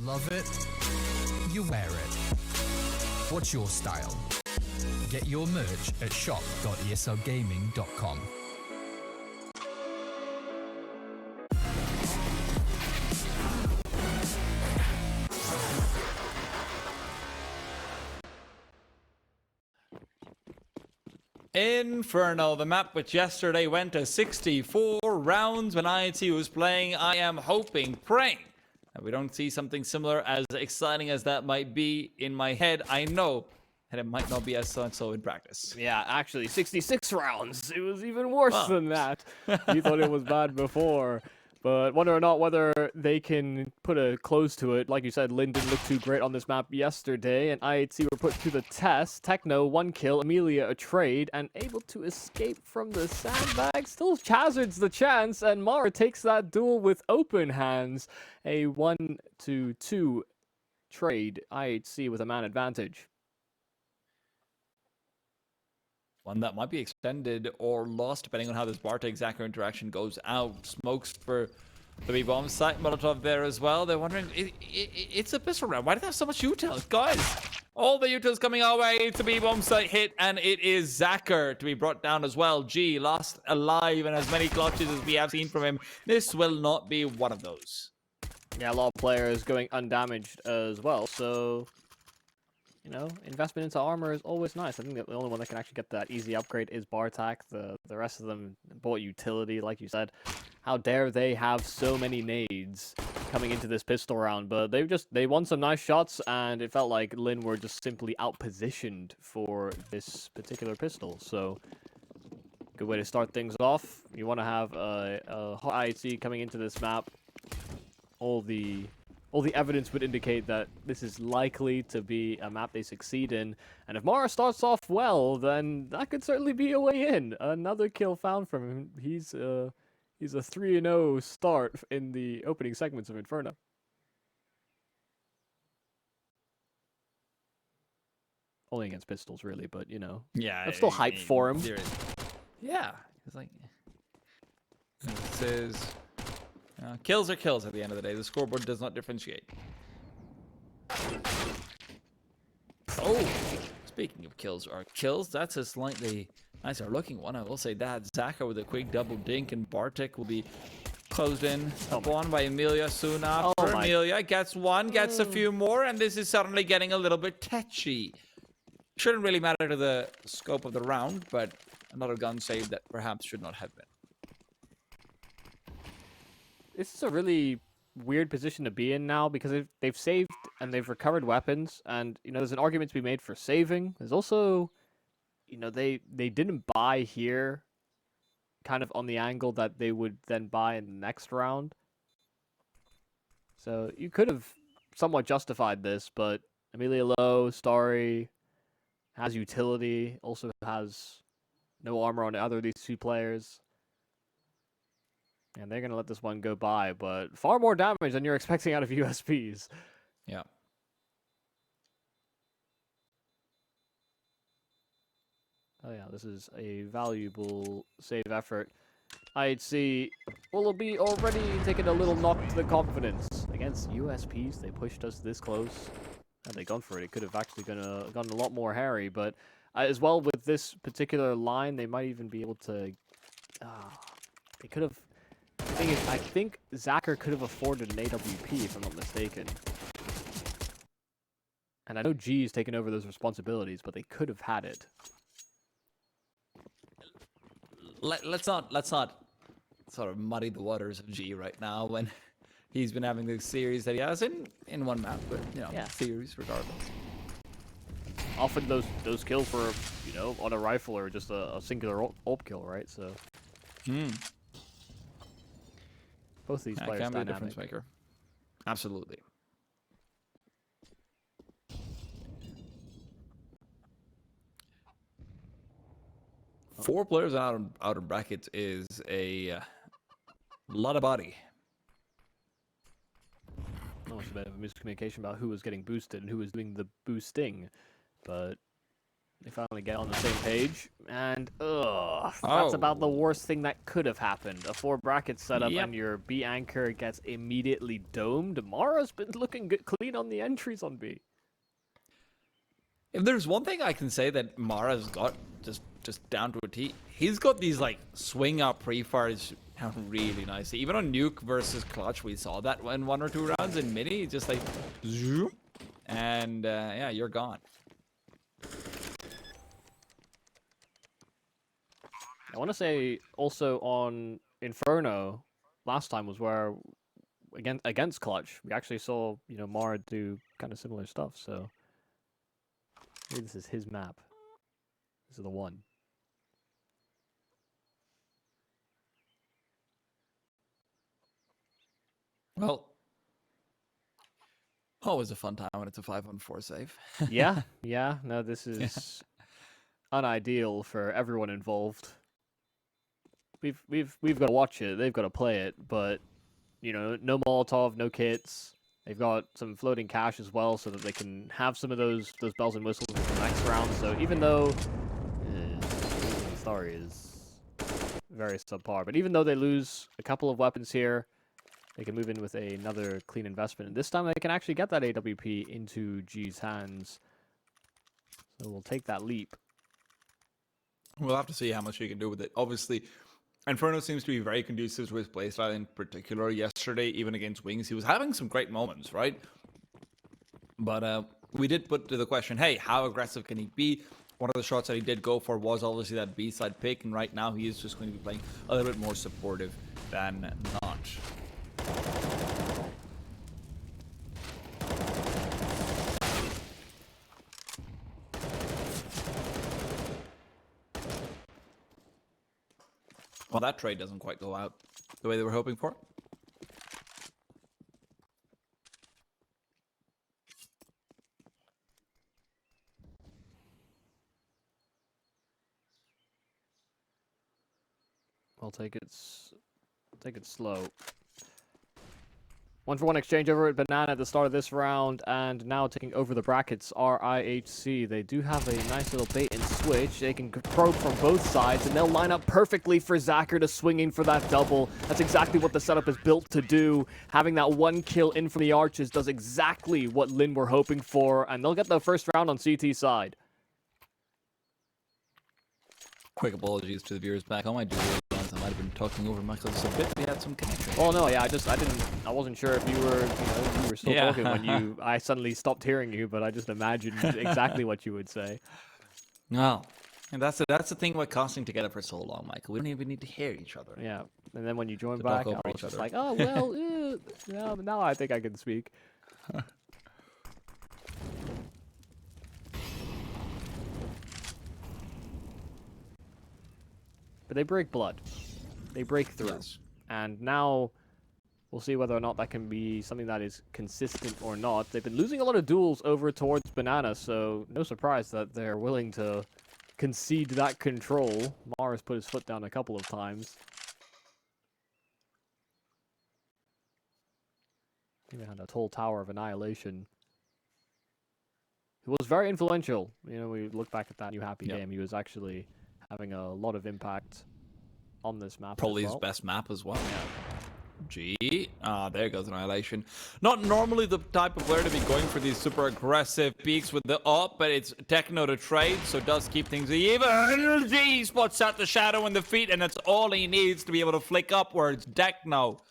love it, you wear it. What's your style? Get your merch at shop.eslgaming.com. Inferno, the map which yesterday went to 64 rounds when IHC was playing. I am hoping, praying that we don't see something similar, as exciting as that might be. In my head, I know that it might not be as so in practice. Yeah, actually, 66 rounds. It was even worse than that. You thought it was bad before. But whether they can put a close to it. Like you said, Lynn didn't look too great on this map yesterday, and IHC were put to the test. Techno, 1 kill, Emilia a trade, and able to escape from the sandbag. Still hazards the chance, and Mara takes that duel with open hands. A 1-2 trade, IHC with a man advantage. One that might be extended or lost, depending on how this Bartek-Zachar interaction goes out. Smokes for the B-bomb site. Molotov there as well. They're wondering, it's a pistol round. Why do they have so much utils? Guys, all the utils coming our way. It's a B-bomb site hit, and it is Zachar to be brought down as well. G lost alive, and as many clutches as we have seen from him. This will not be one of those. Yeah, a lot of players going undamaged as well, so... You know, investment into armor is always nice. I think the only one that can actually get that easy upgrade is Bartek. The rest of them bought utility, like you said. How dare they have so many nades coming into this pistol round? But they won some nice shots, and it felt like Lynn were just simply outpositioned for this particular pistol. So, good way to start things off. You want to have a hot IHC coming into this map. All the evidence would indicate that this is likely to be a map they succeed in. And if Mara starts off well, then that could certainly be a way in. Another kill found from him. He's a 3-0 start in the opening segments of Inferno. Only against pistols, really, but, you know. Yeah. I'm still hyped for him. Yeah. It's like... This is... kills are kills at the end of the day. The scoreboard does not differentiate. Oh, speaking of kills are kills, that's a slightly nicer looking one. I will say that. Zachar with a quick double dink, and Bartek will be closed in upon by Emilia soon after. Emilia gets one, gets a few more, and this is suddenly getting a little bit tetchy. Shouldn't really matter to the scope of the round, but another gun save that perhaps should not have been. This is a really weird position to be in now, because they've saved and they've recovered weapons, and, you know, there's an argument to be made for saving. There's also, you know, they didn't buy here kind of on the angle that they would then buy in the next round. So you could have somewhat justified this, but Emilia low, Starry has utility, also has no armor on either of these two players. And they're going to let this one go by, but far more damage than you're expecting out of USPs. Yeah. Oh yeah, this is a valuable save effort. IHC will be already taking a little knock to the confidence. Against USPs, they pushed us this close. Had they gone for it, it could have actually gone a lot more hairy, but as well with this particular line, they might even be able to... they could have... The thing is, I think Zachar could have afforded an AWP, if I'm not mistaken. And I know G's taken over those responsibilities, but they could have had it. Let's not sort of muddy the waters of G right now when he's been having the series that he has in one map, but, you know, series regardless. Often those kills were, you know, on a rifle or just a singular ult kill, right? So. Both of these players can be a dynamic. difference maker. Absolutely. Four players out of brackets is a lot of body. Almost a bit of a miscommunication about who was getting boosted and who was doing the boosting, but They finally get on the same page, and that's about the worst thing that could have happened. A 4 bracket setup, and your B anchor gets immediately domed. Mara's been looking good, clean on the entries on B. If there's one thing I can say that Mara's got just down to a T, he's got these like swing up pre-fires really nicely. Even on Nuke versus Clutch, we saw that in 1 or 2 rounds in Mini, just like zoom, and yeah, you're gone. I want to say also on Inferno, last time was where against Clutch, we actually saw Mara do kind of similar stuff. So maybe this is his map. This is the one. Well, always a fun time when it's a 5-on-4 save. yeah. No, this is unideal for everyone involved. We've got to watch it. They've got to play it, but no Molotov, no kits. They've got some floating cash as well, so that they can have some of those bells and whistles in the next round. So even though the story is very subpar, but even though they lose a couple of weapons here, they can move in with another clean investment, and this time they can actually get that AWP into G's hands. So we'll take that leap. We'll have to see how much he can do with it. Obviously, Inferno seems to be very conducive to his playstyle in particular. Yesterday, even against Wings, he was having some great moments, right? But we did put to the question, hey, how aggressive can he be? One of the shots that he did go for was obviously that B-side pick, and right now he is just going to be playing a little bit more supportive than not. Well, that trade doesn't quite go out the way they were hoping for. I'll take it slow. 1-for-1 exchange over at Banana at the start of this round, and now taking over the brackets are IHC. They do have a nice little bait and switch. They can probe from both sides, and they'll line up perfectly for Zacher to swing in for that double. That's exactly what the setup is built to do. Having that 1 kill in from the arches does exactly what Lynn were hoping for, and they'll get the first round on CT side. Quick apologies to the viewers back home. I do realize I might have been talking over Michael just a bit. We had some connection. Oh no, yeah, I wasn't sure if you were still talking when I suddenly stopped hearing you, but I just imagined exactly what you would say. No, and that's the thing about casting together for so long, Michael. We don't even need to hear each other. Yeah, and then when you joined back, I was just like, oh well, now I think I can speak. But they break blood. They break through. Yes. And now we'll see whether or not that can be something that is consistent or not. They've been losing a lot of duels over towards Banana, so no surprise that they're willing to concede that control. Mara's put his foot down a couple of times. Even had a tall tower of annihilation. He was very influential. We look back at that New Happy game. He was actually having a lot of impact on this map. Probably his best map as well. G. There goes Annihilation. Not normally the type of player to be going for these super aggressive peaks with the up, but it's Techno to trade, so it does keep things even. G spots out the shadow in the feet, and that's all he needs to be able to flick upwards. Techno,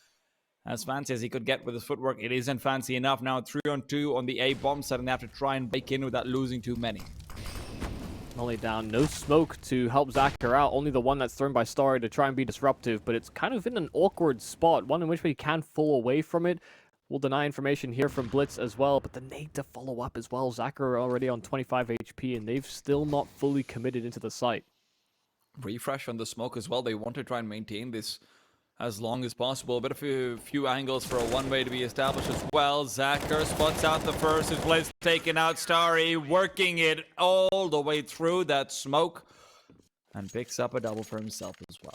as fancy as he could get with his footwork, it isn't fancy enough. Now 3-on-2 on the A bomb set, and they have to try and break in without losing too many. Only down, no smoke to help Zacher out, only the one that's thrown by Starry to try and be disruptive, but it's kind of in an awkward spot, one in which we can fall away from it. We'll deny information here from Blitz as well, but the need to follow up as well. Zacher already on 25 HP, and they've still not fully committed into the site. Refresh on the smoke as well. They want to try and maintain this as long as possible. But a few angles for a one-way to be established as well. Zacher spots out the first as Blitz taking out Starry, working it all the way through that smoke, and picks up a double for himself as well.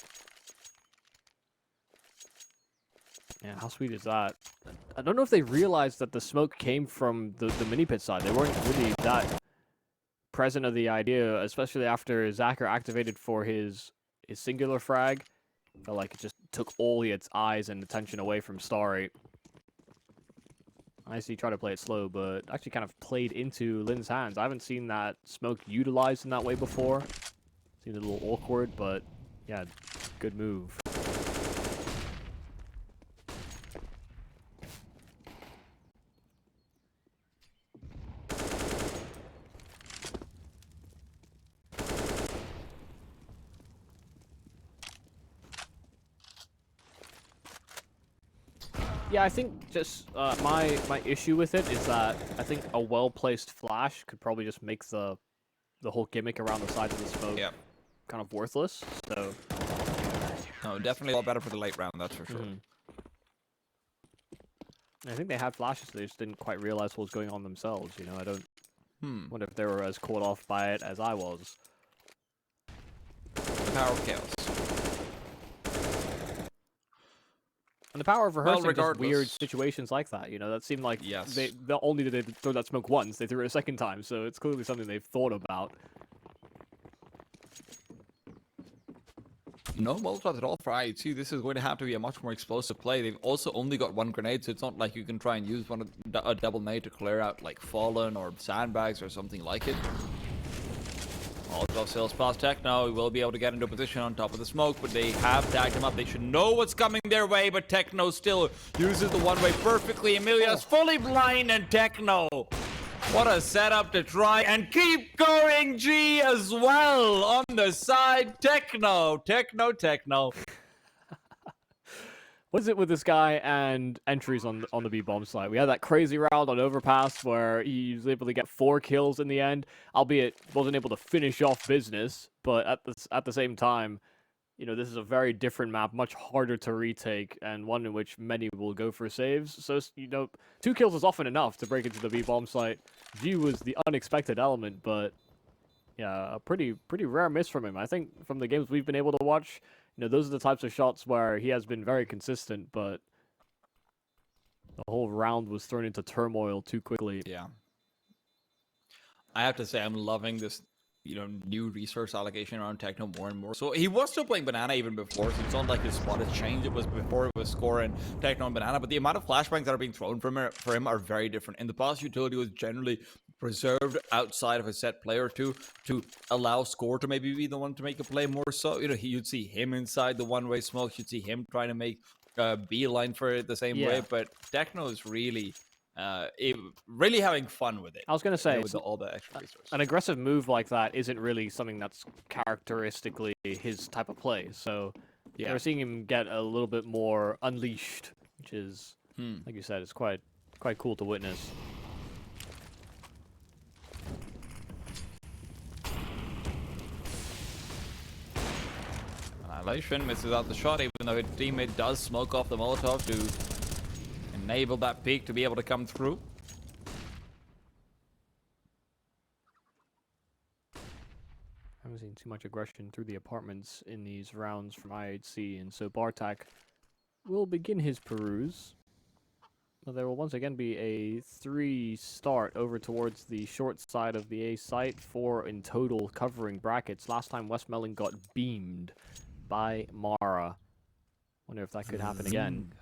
Yeah, how sweet is that? I don't know if they realized that the smoke came from the mini pit side. They weren't really that present of the idea, especially after Zacher activated for his singular frag. Felt like it just took all its eyes and attention away from Starry. IHC tried to play it slow, but actually kind of played into Lynn's hands. I haven't seen that smoke utilized in that way before. Seemed a little awkward, but yeah, good move. Yeah, I think just my issue with it is that I think a well-placed flash could probably just make the whole gimmick around the sides of the smoke kind of worthless. So no, definitely a lot better for the late round, that's for sure. I think they had flashes, they just didn't quite realize what was going on themselves. You know, I don't wonder if they were as caught off by it as I was. The power of chaos. And the power of rehearsing just weird regardless. situations like that, you know, that seemed like Yes. they not only did they throw that smoke once, they threw it a second time, so it's clearly something they've thought about. No Molotovs at all for IHC. This is going to have to be a much more explosive play. They've also only got one grenade, so it's not like you can try and use a double nade to clear out like Fallen or sandbags or something like it. Molotov sails past Techno. He will be able to get into a position on top of the smoke, but they have tagged him up. They should know what's coming their way, but Techno still uses the one-way perfectly. Emilia's fully blind, and Techno. What a setup to try and keep going. G as well on the side. Techno. What is it with this guy and entries on the B bomb side? We had that crazy round on Overpass where he was able to get 4 kills in the end, albeit wasn't able to finish off business. But at the same time, you know, this is a very different map, much harder to retake, and one in which many will go for saves. So, you know, 2 kills is often enough to break into the B bomb site. G was the unexpected element, but yeah, a pretty rare miss from him. I think from the games we've been able to watch, you know, those are the types of shots where he has been very consistent, but the whole round was thrown into turmoil too quickly. Yeah. I have to say, I'm loving this, you know, new resource allocation around Techno more and more. So he was still playing Banana even before, so it's not like his spot has changed. It was before it was Score and Techno and Banana, but the amount of flashbangs that are being thrown for him are very different. In the past, utility was generally preserved outside of a set play or two to allow Score to maybe be the one to make a play more so. You know, you'd see him inside the one-way smokes. You'd see him trying to make beeline for it the same way, but Techno is really really having fun with it. I was going to say, with all the extra resources. An aggressive move like that isn't really something that's characteristically his type of play. So we're seeing him get a little bit more unleashed, which is, like you said, it's quite cool to witness. Annihilation misses out the shot, even though his teammate does smoke off the Molotov to enable that peak to be able to come through. I haven't seen too much aggression through the apartments in these rounds from IHC, and so Bartak will begin his peruse. Well, there will once again be a 3 start over towards the short side of the A site, 4 in total covering brackets. Last time WestmeloN got beamed by Mara. Wonder if that could happen again.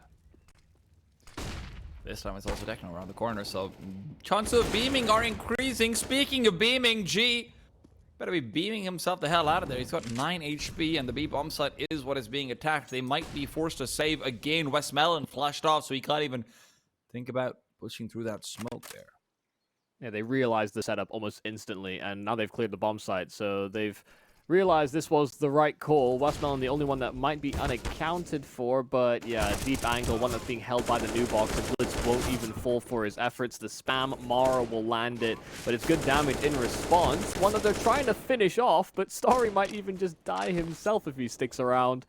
This time it's also Techno around the corner, so chances of beaming are increasing. Speaking of beaming, G better be beaming himself the hell out of there. He's got 9 HP, and the B bomb site is what is being attacked. They might be forced to save again. WestmeloN flashed off, so he can't even think about pushing through that smoke there. Yeah, they realized the setup almost instantly, and now they've cleared the bomb site, so they've realized this was the right call. WestmeloN, the only one that might be unaccounted for, but yeah, deep angle, one that's being held by the new box, and Blitz won't even fall for his efforts. The spam, Mara will land it, but it's good damage in response. One that they're trying to finish off, but Starry might even just die himself if he sticks around.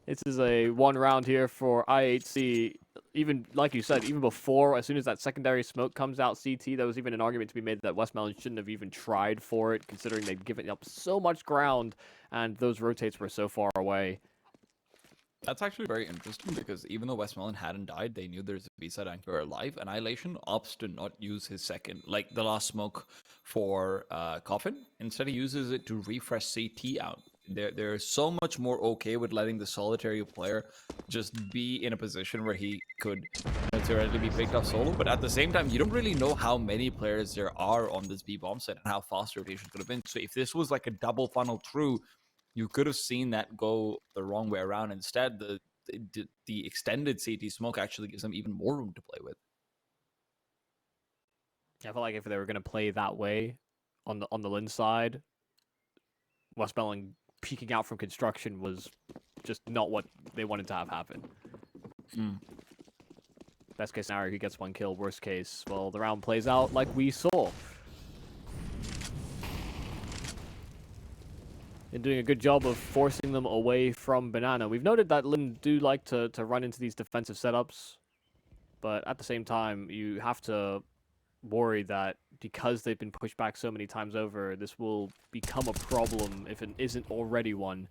This is a 1 round here for IHC. Even, like you said, even before, as soon as that secondary smoke comes out CT, there was even an argument to be made that WestmeloN shouldn't have even tried for it, considering they'd given up so much ground, and those rotates were so far away. That's actually very interesting because even though WestmeloN hadn't died, they knew there's a B-side anchor alive. Annihilation opts to not use his second, like the last smoke for Coffin. Instead, he uses it to refresh CT out. They're so much more okay with letting the solitary player just be in a position where he could theoretically be picked off solo. But at the same time, you don't really know how many players there are on this B-bomb set and how fast rotation could have been. So if this was like a double funnel through, you could have seen that go the wrong way around. Instead, the extended CT smoke actually gives them even more room to play with. I feel like if they were going to play that way on the Lynn side, WestmeloN peeking out from construction was just not what they wanted to have happen. Best case scenario, he gets one kill. Worst case, well, the round plays out like we saw. And doing a good job of forcing them away from Banana. We've noted that Lynn do like to run into these defensive setups, but at the same time, you have to worry that because they've been pushed back so many times over, this will become a problem if it isn't already one.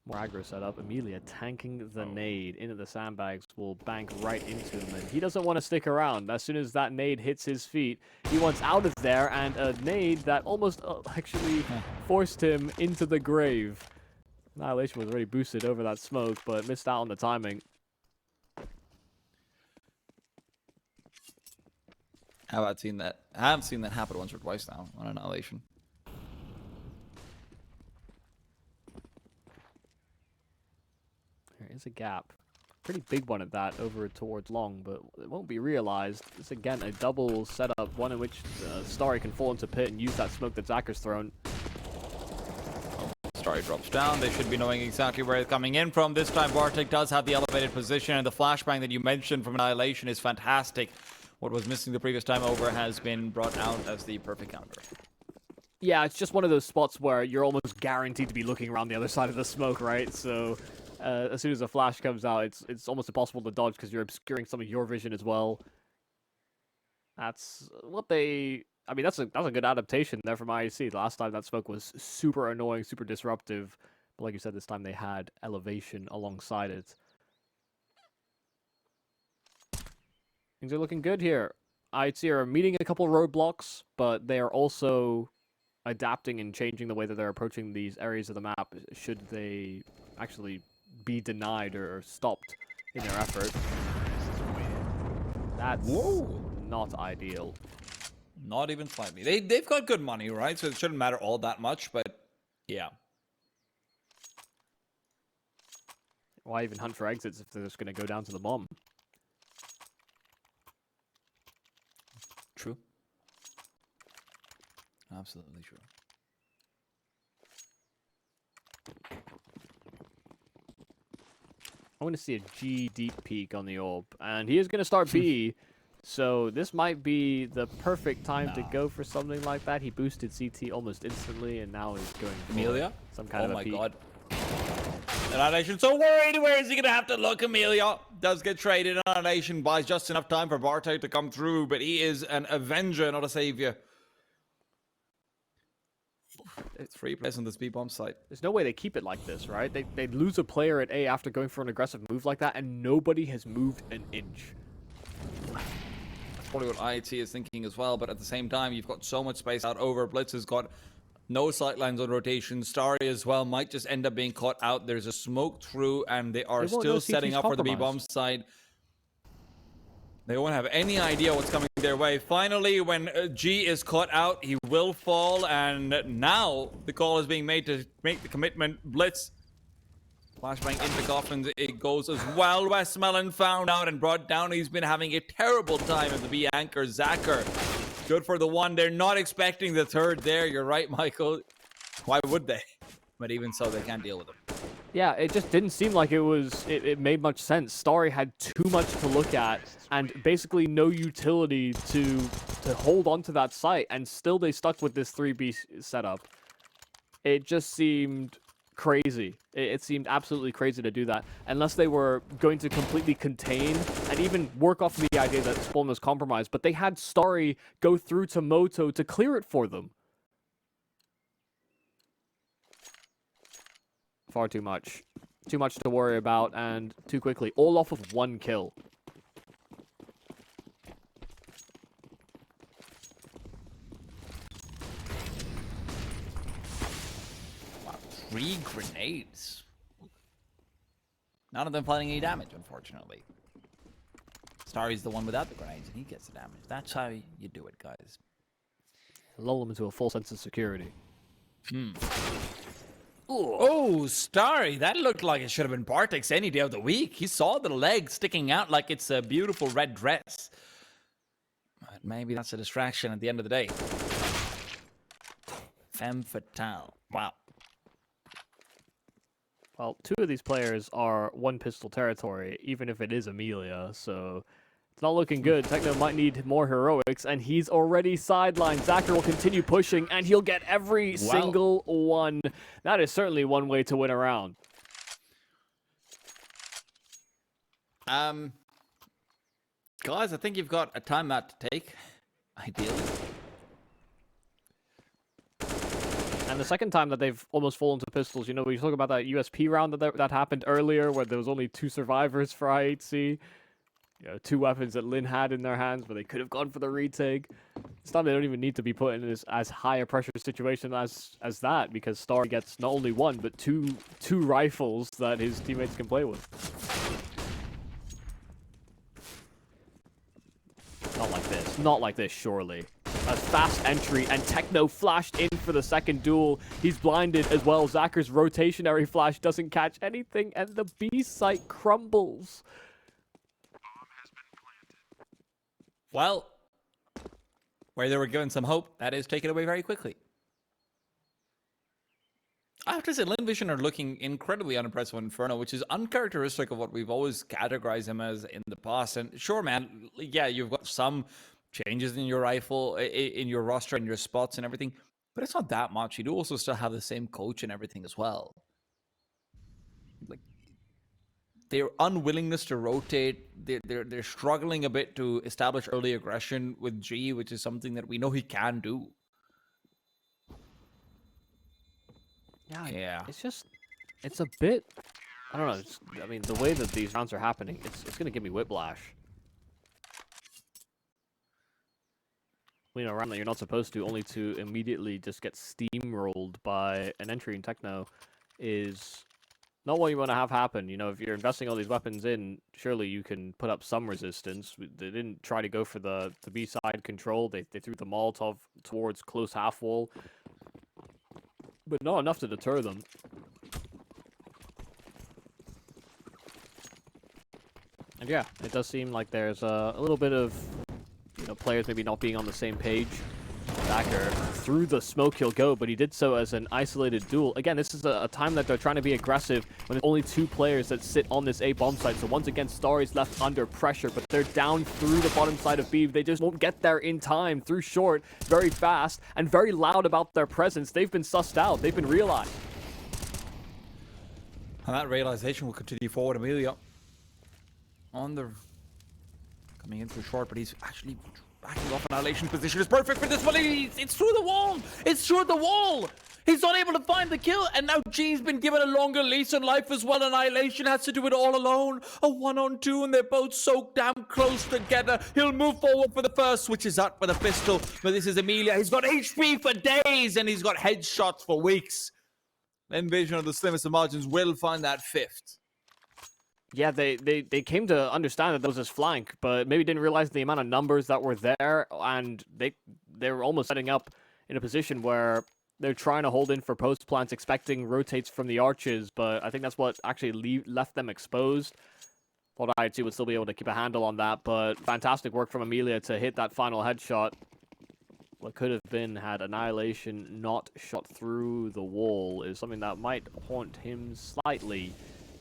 More aggro setup. Emilia tanking the nade into the sandbags will bank right into him, and he doesn't want to stick around. As soon as that nade hits his feet, he wants out of there, and a nade that almost actually forced him into the grave. Annihilation was already boosted over that smoke, but missed out on the timing. How about seen that? I haven't seen that happen once or twice now on Annihilation. There is a gap. Pretty big one at that, over towards long, but it won't be realized. It's again a double setup, one in which Starry can fall into pit and use that smoke that Zacker's thrown. Starry drops down. They should be knowing exactly where it's coming in from. This time, Bartek does have the elevated position, and the flashbang that you mentioned from Annihilation is fantastic. What was missing the previous time over has been brought out as the perfect counter. Yeah, it's just one of those spots where you're almost guaranteed to be looking around the other side of the smoke, right? So as soon as a flash comes out, it's almost impossible to dodge because you're obscuring some of your vision as well. That's what they... I mean, that's a good adaptation there from IHC. Last time that smoke was super annoying, super disruptive. But like you said, this time they had elevation alongside it. Things are looking good here. IHC are meeting a couple roadblocks, but they are also adapting and changing the way that they're approaching these areas of the map should they actually be denied or stopped in their effort. That's not ideal. Not even slightly. They've got good money, right? So it shouldn't matter all that much, but yeah. Why even hunt for exits if they're just going to go down to the bomb? True. Absolutely true. I want to see a G deep peek on the orb, and he is going to start B, so this might be the perfect time to go for something like that. He boosted CT almost instantly, and now he's going for Emilia? some kind of a peek. Oh my god. Annihilation so worried. Where is he going to have to look? Emilia does get traded. Annihilation buys just enough time for Bartek to come through, but he is an Avenger, not a Savior. 3 players on this B-bomb site. There's no way they keep it like this, right? They lose a player at A after going for an aggressive move like that, and nobody has moved an inch. That's probably what IHC is thinking as well, but at the same time, you've got so much space out over. Blitz has got no sightlines on rotation. Starry as well might just end up being caught out. There's a smoke through, and they are still setting up for the B-bomb side. They won't have any idea what's coming their way. Finally, when G is caught out, he will fall, and now the call is being made to make the commitment. Blitz. Flashbang into coffins. It goes as well. WestmeloN found out and brought down. He's been having a terrible time as the B anchor. Zacher. Good for the one. They're not expecting the third there. You're right, Michael. Why would they? But even so, they can't deal with him. Yeah, it just didn't seem like it made much sense. Starry had too much to look at and basically no utility to hold onto that site, and still they stuck with this 3B setup. It just seemed crazy. It seemed absolutely crazy to do that, unless they were going to completely contain and even work off the idea that Spawn was compromised, but they had Starry go through to Moto to clear it for them. Far too much. Too much to worry about, and too quickly. All off of 1 kill. Wow, 3 grenades. None of them finding any damage, unfortunately. Starry's the one without the grenades, and he gets the damage. That's how you do it, guys. Lull them into a full sense of security. Oh, Starry, that looked like it should have been Bartek's any day of the week. He saw the leg sticking out like it's a beautiful red dress. But maybe that's a distraction at the end of the day. Femme fatale. Wow. Well, 2 of these players are 1 pistol territory, even if it is Emilia, so it's not looking good. Techno might need more heroics, and he's already sidelined. Zacher will continue pushing, and he'll get every single one. That is certainly one way to win a round. Guys, I think you've got a timeout to take, ideally. And the second time that they've almost fallen to pistols, you know, we talk about that USP round that happened earlier, where there was only 2 survivors for IHC. You know, 2 weapons that Lynn had in their hands, but they could have gone for the retake. This time they don't even need to be put in as high a pressure situation as that, because Star gets not only 1, but two rifles that his teammates can play with. Not like this. Not like this, surely. A fast entry, and Techno flashed in for the second duel. He's blinded as well. Zacher's rotationary flash doesn't catch anything, and the B site crumbles. Well, where they were given some hope, that is taken away very quickly. I have to say, Lynn Vision are looking incredibly unimpressive with Inferno, which is uncharacteristic of what we've always categorized him as in the past. And sure, man, yeah, you've got some changes in your rifle, in your roster, and your spots and everything, but it's not that much. You do also still have the same coach and everything as well. Like, their unwillingness to rotate, they're struggling a bit to establish early aggression with G, which is something that we know he can do. Yeah. It's a bit, I don't know. I mean, the way that these rounds are happening, it's gonna give me whiplash. You know, around that you're not supposed to, only to immediately just get steamrolled by an entry in Techno, is not what you want to have happen. You know, if you're investing all these weapons in, surely you can put up some resistance. They didn't try to go for the B side control. They threw the Molotov towards close half wall, but not enough to deter them. And yeah, it does seem like there's a little bit of, you know, players maybe not being on the same page. Zacher through the smoke, he'll go, but he did so as an isolated duel. Again, this is a time that they're trying to be aggressive when there's only 2 players that sit on this A bomb site. So once again, Starry's left under pressure, but they're down through the bottom side of B. They just won't get there in time, through short, very fast, and very loud about their presence. They've been sussed out. They've been realized. And that realization will continue forward. Emilia on the coming in through short, but he's actually backing off. Annihilation position is perfect for this one. It's through the wall. It's through the wall. He's not able to find the kill, and now G's been given a longer lease on life as well. Annihilation has to do it all alone. A 1-on-2, and they're both so damn close together. He'll move forward for the first, switches out for the pistol, but this is Emilia. He's got HP for days, and he's got headshots for weeks. Lynn Vision of the slimmest of margins will find that 5th. Yeah, they came to understand that there was this flank, but maybe didn't realize the amount of numbers that were there, and they were almost setting up in a position where they're trying to hold in for post plants, expecting rotates from the arches, but I think that's what actually left them exposed. Thought IHC would still be able to keep a handle on that, but fantastic work from Emilia to hit that final headshot. What could have been, had Annihilation not shot through the wall, is something that might haunt him slightly.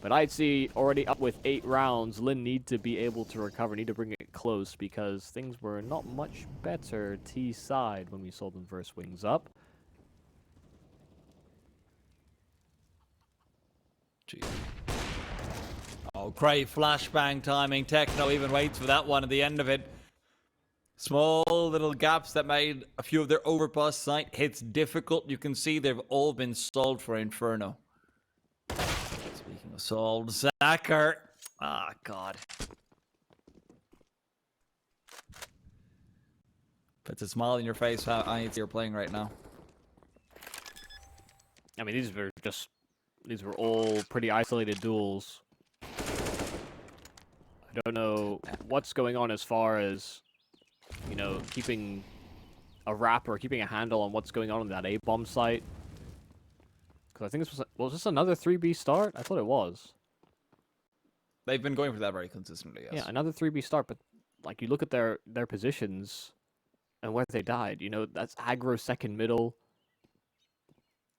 But IHC already up with 8 rounds. Lynn need to be able to recover, need to bring it close, because things were not much better T side when we saw them first wings up. Jeez. Oh, great flashbang timing. Techno even waits for that one at the end of it. Small little gaps that made a few of their overpass site hits difficult. You can see they've all been solved for Inferno. Sold Zacher. Ah, God. Puts a smile on your face how IHC you're playing right now. I mean, these were all pretty isolated duels. I don't know what's going on as far as, you know, keeping a wrap or keeping a handle on what's going on that A-bomb site. Because I think this was this another 3B start? I thought it was. They've been going for that very consistently, yes. Yeah, another 3B start, but like you look at their positions and where they died, you know, that's aggro second middle.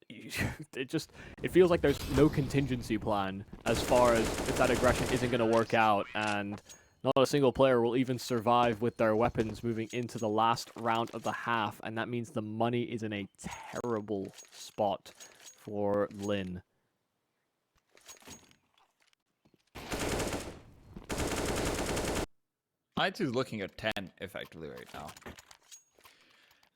It feels like there's no contingency plan as far as if that aggression isn't going to work out, and not a single player will even survive with their weapons moving into the last round of the half, and that means the money is in a terrible spot for Lynn. IHC's looking at 10 effectively right now.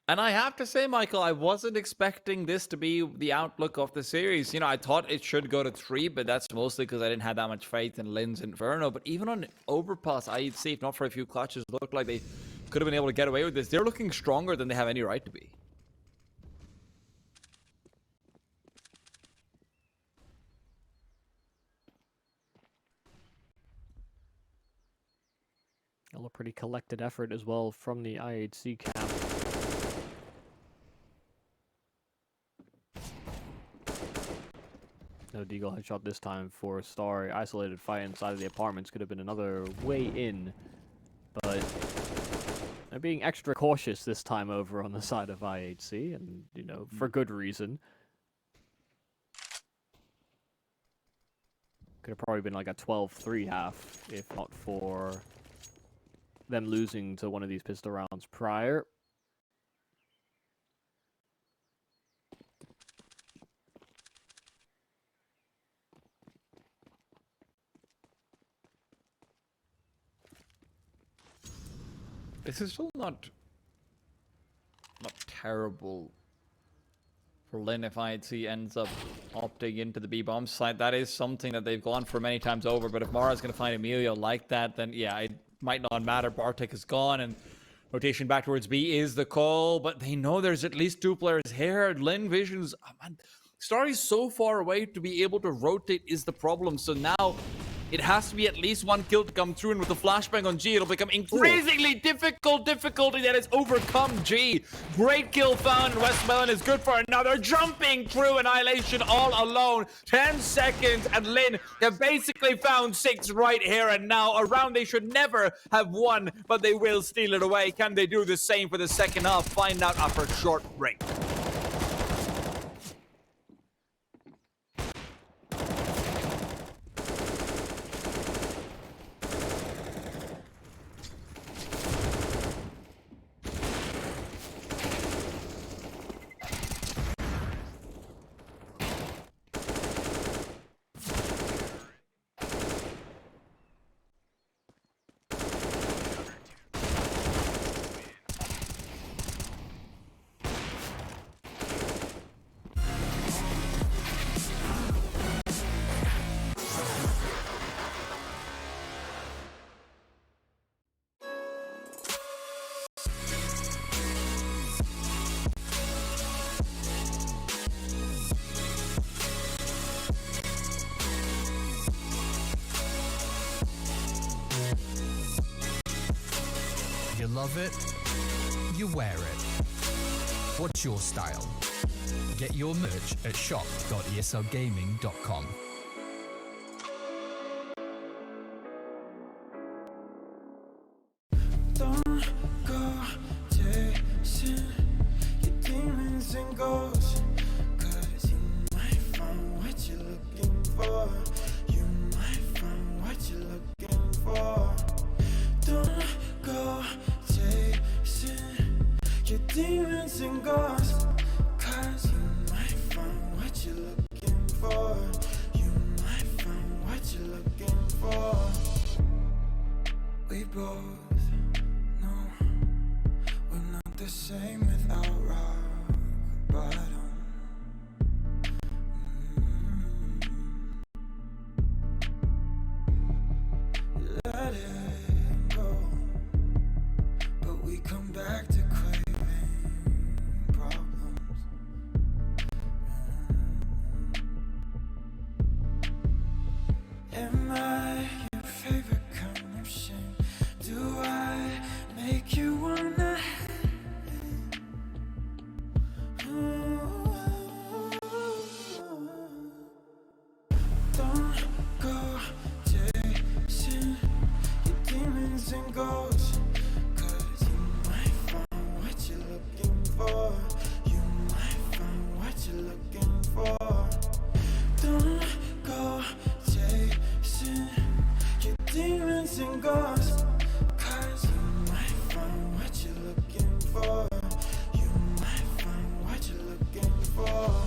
And I have to say, Michael, I wasn't expecting this to be the outlook of the series. You know, I thought it should go to 3, but that's mostly because I didn't have that much faith in Lynn's Inferno. But even on overpass, IHC, if not for a few clutches, looked like they could have been able to get away with this. They're looking stronger than they have any right to be. A pretty collected effort as well from the IHC camp. No deagle headshot this time for Star. Isolated fight inside of the apartments could have been another way in, but they're being extra cautious this time over on the side of IHC, and you know, for good reason. Could have probably been like a 12-3 half if not for them losing to one of these pistol rounds prior. This is still not terrible for Lynn if IHC ends up opting into the B-bomb site. That is something that they've gone for many times over, but if Mara's going to find Emilia like that, then yeah, it might not matter. Bartek is gone, and rotation back towards B is the call, but they know there's at least 2 players here. Lynn Vision's... Oh man, Star is so far away to be able to rotate is the problem, so now it has to be at least 1 kill to come through, and with the flashbang on G, it'll become increasingly difficulty that is overcome G. Great kill found, and WestmeloN is good for another. Jumping through Annihilation all alone. 10 seconds, and Lynn have basically found 6 right here and now. A round they should never have won, but they will steal it away. Can they do the same for the second half? Find out after a short break. You love it, you wear it. What's your style? Get your merch at shop.eslgaming.com. Don't go chasing your demons and ghosts, 'cause you might find what you're looking for. You might find what you're looking for. Don't go chasing your demons and ghosts, 'cause you might find what you're looking for. You might find what you're looking for. We both know we're not the same without rock bottom. come back to craving problems. Am I your favorite kind of shame? Do I make you wanna don't go chasing your demons and ghosts, 'cause you might find what you're looking for. You might find what you're looking for. Don't go chasing your demons and ghosts, 'cause you might find what you're looking for. You might find what you're looking for.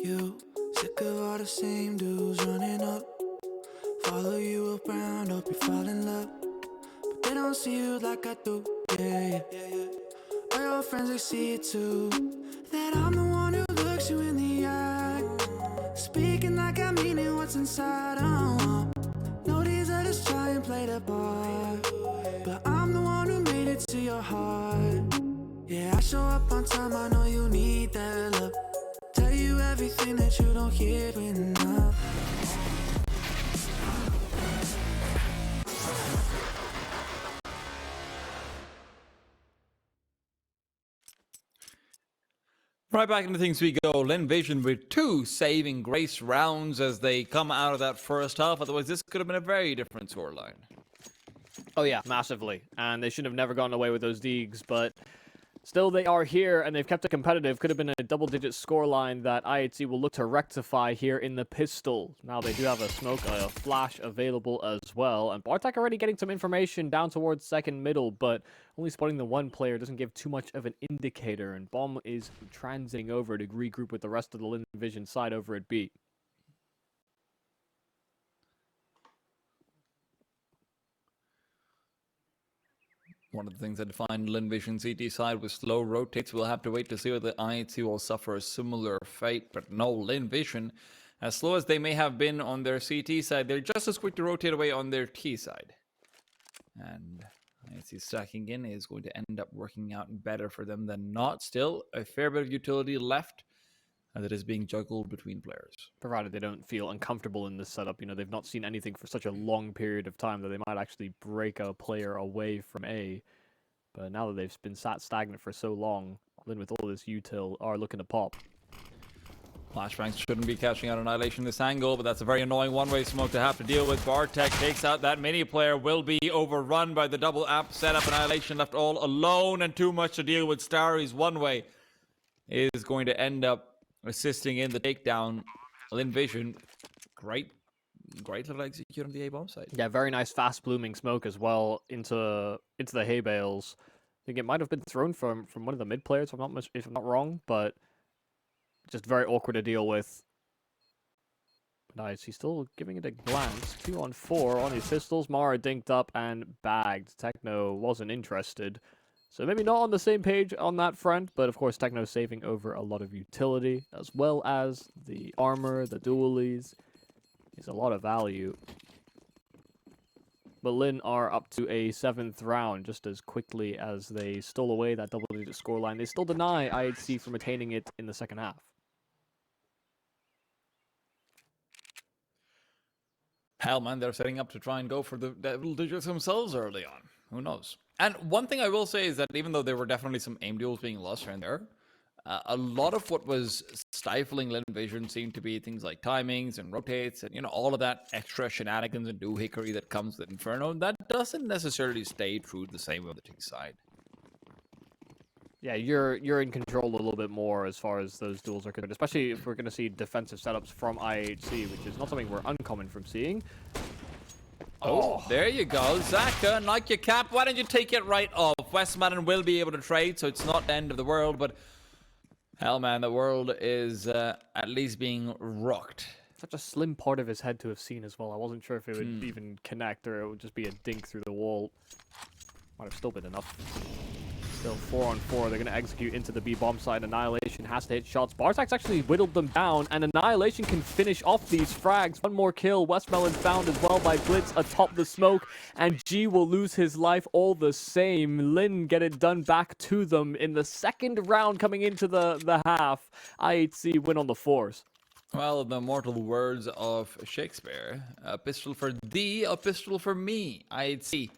You sick of all the same dudes running up, follow you around, hope you fall in love, but they don't see you like I do. Yeah, yeah. All your friends, they see it too, that I'm the one who looks you in the eye, speaking like I mean it, what's inside. No, these others try and play the part, but I'm the one who made it to your heart. Yeah, I show up on time, I know you need that love, tell you everything that you don't hear enough. Right back into things we go. Lynn Vision with 2 saving grace rounds as they come out of that first half. Otherwise, this could have been a very different scoreline. Oh yeah, massively. And they should have never gotten away with those deegs, but still they are here and they've kept it competitive. Could have been a double-digit scoreline that IHC will look to rectify here in the pistol. Now they do have a smoke, a flash available as well. And Bartek already getting some information down towards second middle, but only spotting the one player doesn't give too much of an indicator. And Bomb is transiting over to regroup with the rest of the Lynn Vision side over at B. One of the things that defined Lynn Vision CT side was slow rotates. We'll have to wait to see whether IHC will suffer a similar fate. But no, Lynn Vision, as slow as they may have been on their CT side, they're just as quick to rotate away on their T side. And IHC stacking in is going to end up working out better for them than not. Still, a fair bit of utility left that is being juggled between players. Provided they don't feel uncomfortable in this setup. You know, they've not seen anything for such a long period of time that they might actually break a player away from A. But now that they've been sat stagnant for so long, Lynn with all this util are looking to pop. Flashbangs shouldn't be catching out Annihilation this angle, but that's a very annoying one-way smoke to have to deal with. Bartek takes out that mini player, will be overrun by the double app setup. Annihilation left all alone and too much to deal with. Starry's one-way is going to end up assisting in the takedown. Lynn Vision, great little execute on the A-bomb side. Yeah, very nice fast blooming smoke as well into the hay bales. I think it might have been thrown from one of the mid players, if I'm not wrong, but just very awkward to deal with. Nice, he's still giving it a glance. 2-on-4 on his pistols. Mara dinked up and bagged. Techno wasn't interested. So maybe not on the same page on that front, but of course Techno saving over a lot of utility, as well as the armor, the dualies. Is a lot of value. But Lynn are up to a 7th round just as quickly as they stole away that double-digit scoreline. They still deny IHC from attaining it in the second half. Hell, man, they're setting up to try and go for the double digits themselves early on. Who knows? And one thing I will say is that even though there were definitely some aim duels being lost here and there, a lot of what was stifling Lynn Vision seemed to be things like timings and rotates and, you know, all of that extra shenanigans and doohickery that comes with Inferno. That doesn't necessarily stay true the same way on the T side. Yeah, you're in control a little bit more as far as those duels are concerned, especially if we're going to see defensive setups from IHC, which is not something we're uncommon from seeing. Oh, there you go. Zaka, like your cap, why don't you take it right off? WestmeloN will be able to trade, so it's not the end of the world, but hell, man, the world is at least being rocked. Such a slim part of his head to have seen as well. I wasn't sure if it would even connect or it would just be a dink through the wall. Might have still been enough. Still 4-on-4. They're going to execute into the B bomb side. Annihilation has to hit shots. Bartak's actually whittled them down, and Annihilation can finish off these frags. One more kill. WestmeloN found as well by Blitz atop the smoke, and G will lose his life all the same. Lynn get it done back to them in the second round coming into the half. IHC win on the fours. Well, the immortal words of Shakespeare. A pistol for thee, a pistol for me. IHC.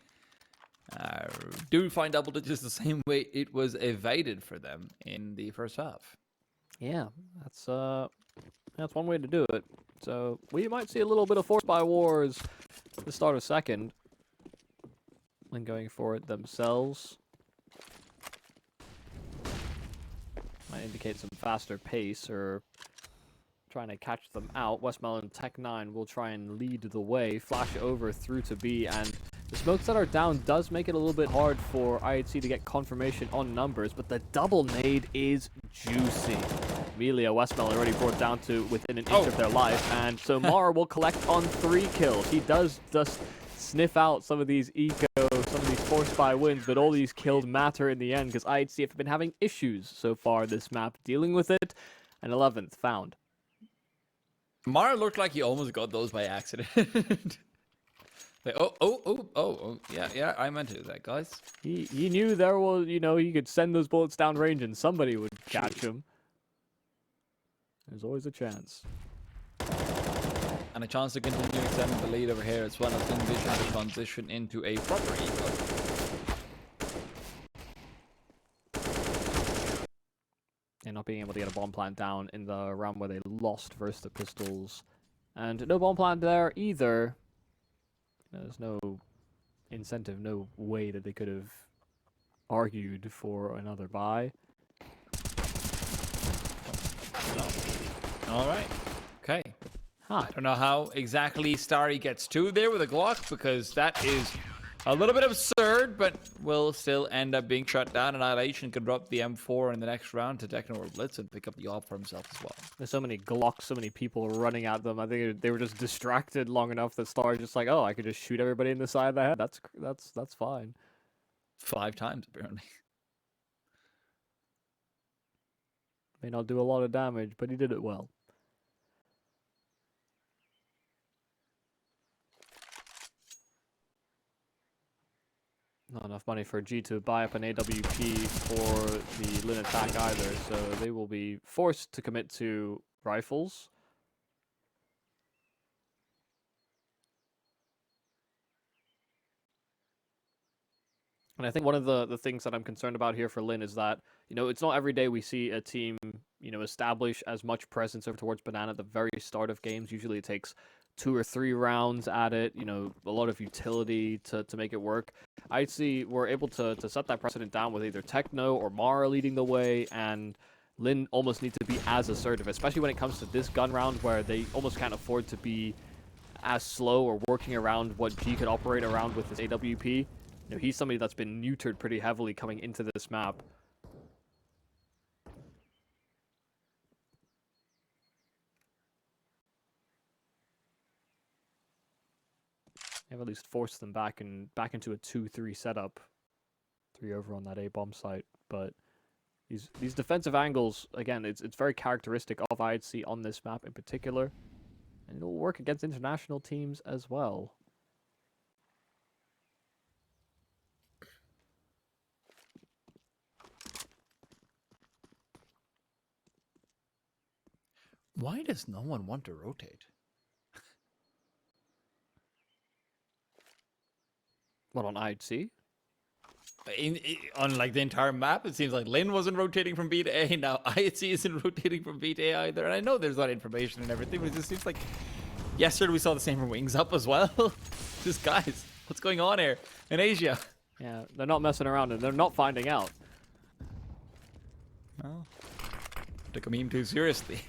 Do find double digits the same way it was evaded for them in the first half. Yeah, that's one way to do it. So we might see a little bit of force by wars at the start of second. And going for it themselves. Might indicate some faster pace or trying to catch them out. WestmeloN Tech 9 will try and lead the way, flash over through to B, and the smokes that are down does make it a little bit hard for IHC to get confirmation on numbers, but the double nade is juicy. EmiliaQAQ already brought down to within an inch of their life, and so Mara will collect on 3 kills. He does just sniff out some of these some of these force by wins, but all these kills matter in the end because IHC have been having issues so far this map dealing with it. And 11th found. Mara looked like he almost got those by accident. Like, yeah, I meant to do that, guys. He knew there was, he could send those bullets down range and somebody would catch him. There's always a chance. And a chance to continue extending the lead over here as well as envision the transition into a proper eco. And not being able to get a bomb plant down in the round where they lost versus the Pistols. And no bomb plant there either. There's no incentive, no way that they could have argued for another buy. All right. Okay. Huh. I don't know how exactly Starry gets 2 there with a Glock, because that is a little bit absurd, but will still end up being shut down. Annihilation can drop the M4 in the next round to Techno or Blitz and pick up the AWP for himself as well. There's so many Glocks, so many people running at them. I think they were just distracted long enough that Star's just like, oh, I could just shoot everybody in the side of the head. That's fine. 5 times, apparently. May not do a lot of damage, but he did it well. Not enough money for G to buy up an AWP for the Lynn attack either, so they will be forced to commit to rifles. And I think one of the things that I'm concerned about here for Lynn is that, it's not every day we see a team, establish as much presence over towards Banana at the very start of games. Usually it takes 2 or 3 rounds at it, a lot of utility to make it work. I'd see we're able to set that precedent down with either Techno or Mara leading the way, and Lynn almost needs to be as assertive, especially when it comes to this gun round where they almost can't afford to be as slow or working around what G could operate around with his AWP. He's somebody that's been neutered pretty heavily coming into this map. Have at least forced them back into a 2-3 setup. 3 over on that A bomb site, but these defensive angles, again, it's very characteristic of IHC on this map in particular, and it'll work against international teams as well. Why does no one want to rotate? What, on IHC? On like the entire map, it seems like Lynn wasn't rotating from B to A. Now IHC isn't rotating from B to A either. And I know there's a lot of information and everything, but it just seems like yesterday we saw the same for Wings Up as well. Just guys, what's going on here in Asia? Yeah, they're not messing around and they're not finding out. Well, took a meme too seriously.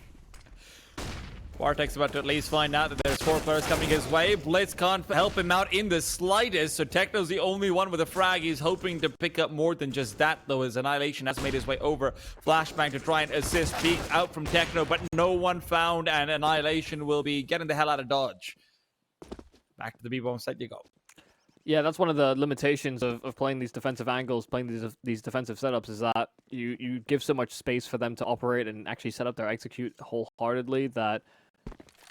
Bartek's about to at least find out that there's 4 players coming his way. Blitz can't help him out in the slightest, so Techno's the only one with a frag. He's hoping to pick up more than just that, though, as Annihilation has made his way over. Flashbang to try and assist. Peek out from Techno, but no one found, and Annihilation will be getting the hell out of Dodge. Back to the B-bomb site you go. Yeah, that's one of the limitations of playing these defensive angles, playing these defensive setups, is that you give so much space for them to operate and actually set up their execute wholeheartedly that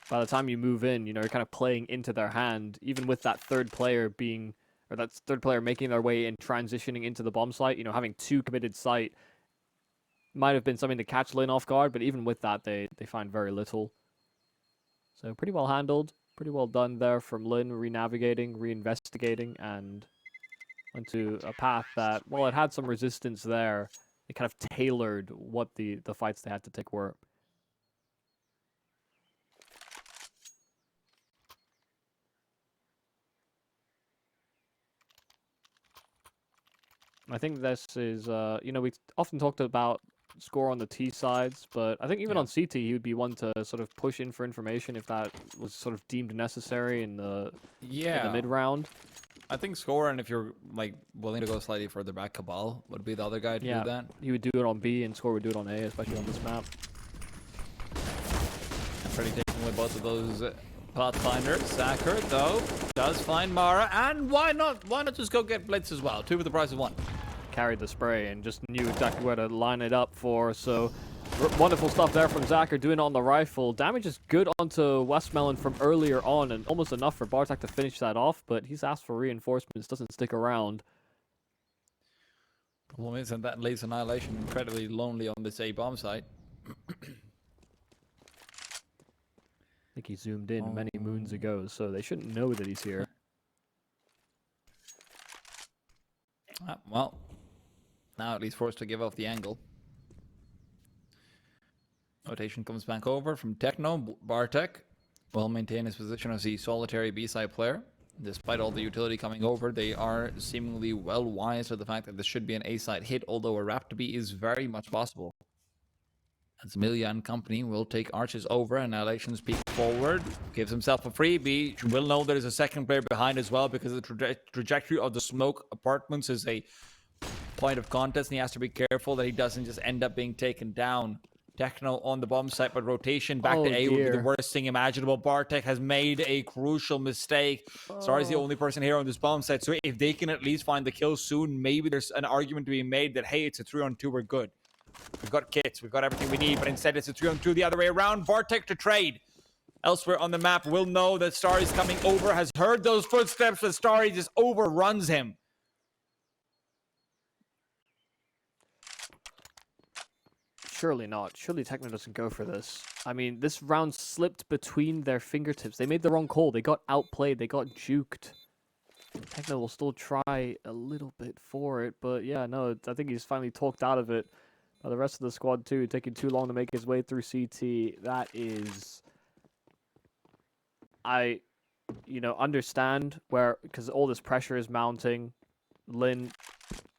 by the time you move in, you're kind of playing into their hand, even with that third player making their way and transitioning into the bomb site. Having 2 committed site might have been something to catch Lynn off guard, but even with that, they find very little. So pretty well handled, pretty well done there from Lynn, renavigating, reinvestigating, and went to a path that, while it had some resistance there, it kind of tailored what the fights they had to take were. I think this is, we often talked about score on the T sides, but I think even on CT, he would be one to sort of push in for information if that was sort of deemed necessary in the mid-round. I think score, and if you're like willing to go slightly further back, Cabal would be the other guy to do that. He would do it on B, and score would do it on A, especially on this map. Pretty taking with both of those pathfinders. Sacker, though, does find Mara, and why not just go get Blitz as well? 2 for the price of 1. Carried the spray and just knew exactly where to line it up for, so wonderful stuff there from Zacher, doing it on the rifle. Damage is good onto WestmeloN from earlier on, and almost enough for Bartek to finish that off, but he's asked for reinforcements, doesn't stick around. Problem is, and that leaves Annihilation incredibly lonely on this A bomb site. I think he zoomed in many moons ago, so they shouldn't know that he's here. Well, now at least forced to give off the angle. Rotation comes back over from Techno. Bartek will maintain his position as the solitary B-side player. Despite all the utility coming over, they are seemingly well wise to the fact that this should be an A-side hit, although a wrap to B is very much possible. As Emilia and company will take arches over, Annihilation's peek forward, gives himself a freebie. Will know there's a second player behind as well, because the trajectory of the smoke apartments is a point of contest, and he has to be careful that he doesn't just end up being taken down. Techno on the bomb site, but rotation back to A would be the worst thing imaginable. Bartek has made a crucial mistake. Starry's the only person here on this bomb site, so if they can at least find the kill soon, maybe there's an argument to be made that, hey, it's a 3-on-2, we're good. We've got kits, we've got everything we need, but instead it's a 3-on-2 the other way around. Bartek to trade. Elsewhere on the map will know that Starry's coming over, has heard those footsteps, but Starry just overruns him. Surely not. Surely Techno doesn't go for this. I mean, this round slipped between their fingertips. They made the wrong call. They got outplayed. They got juked. Techno will still try a little bit for it, but yeah, no, I think he's finally talked out of it. The rest of the squad too, taking too long to make his way through CT. That is... I, understand where, because all this pressure is mounting. Lynn,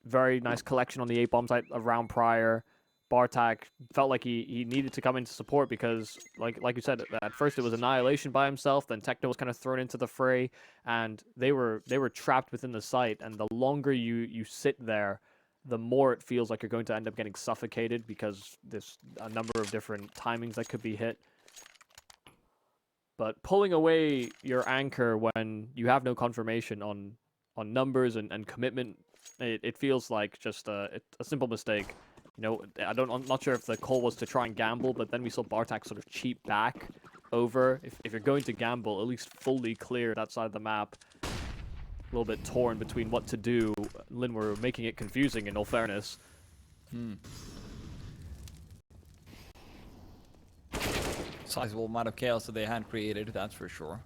very nice collection on the A-bomb site a round prior. Bartek felt like he needed to come into support because, like you said, at first it was Annihilation by himself, then Techno was kind of thrown into the fray, and they were trapped within the site. And the longer you sit there, the more it feels like you're going to end up getting suffocated because there's a number of different timings that could be hit. But pulling away your anchor when you have no confirmation on numbers and commitment, it feels like just a simple mistake. I'm not sure if the call was to try and gamble, but then we saw Bartek sort of cheat back over. If you're going to gamble, at least fully clear that side of the map. A little bit torn between what to do. Lynn were making it confusing, in all fairness. sizable amount of chaos that they had created, that's for sure.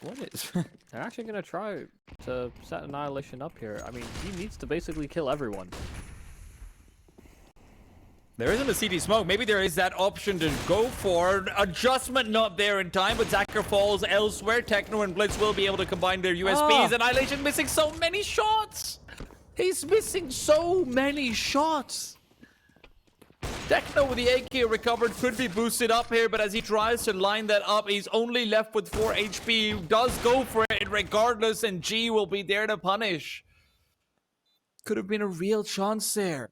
What is? They're actually going to try to set Annihilation up here. I mean, he needs to basically kill everyone. There isn't a CT smoke. Maybe there is that option to go for adjustment. Not there in time, but Zacher falls elsewhere. Techno and Blitz will be able to combine their USBs. Annihilation missing so many shots. He's missing so many shots. Techno with the AK recovered could be boosted up here, but as he tries to line that up, he's only left with 4 HP. Does go for it regardless, and G will be there to punish. Could have been a real chance there.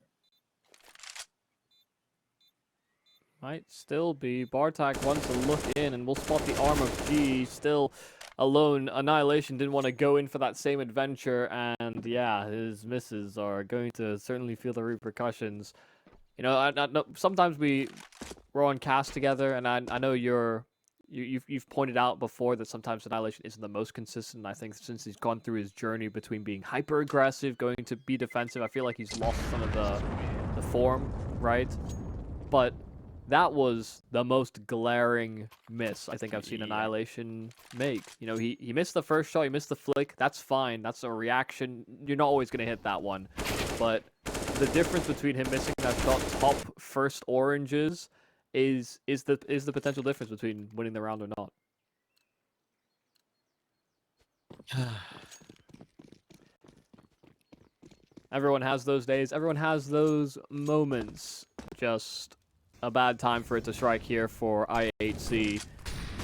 Might still be. Bartak wants to look in, and we'll spot the arm of G still alone. Annihilation didn't want to go in for that same adventure, and yeah, his misses are going to certainly feel the repercussions. You know, I sometimes we're on cast together, and I know you've pointed out before that sometimes Annihilation isn't the most consistent. I think since he's gone through his journey between being hyper aggressive, going to be defensive, I feel like he's lost some of the form, right? But that was the most glaring miss I think I've seen Annihilation make. You know, he missed the first shot, he missed the flick. That's fine. That's a reaction. You're not always going to hit that one. But the difference between him missing that shot top first oranges is the potential difference between winning the round or not. Everyone has those days. Everyone has those moments. Just a bad time for it to strike here for IHC.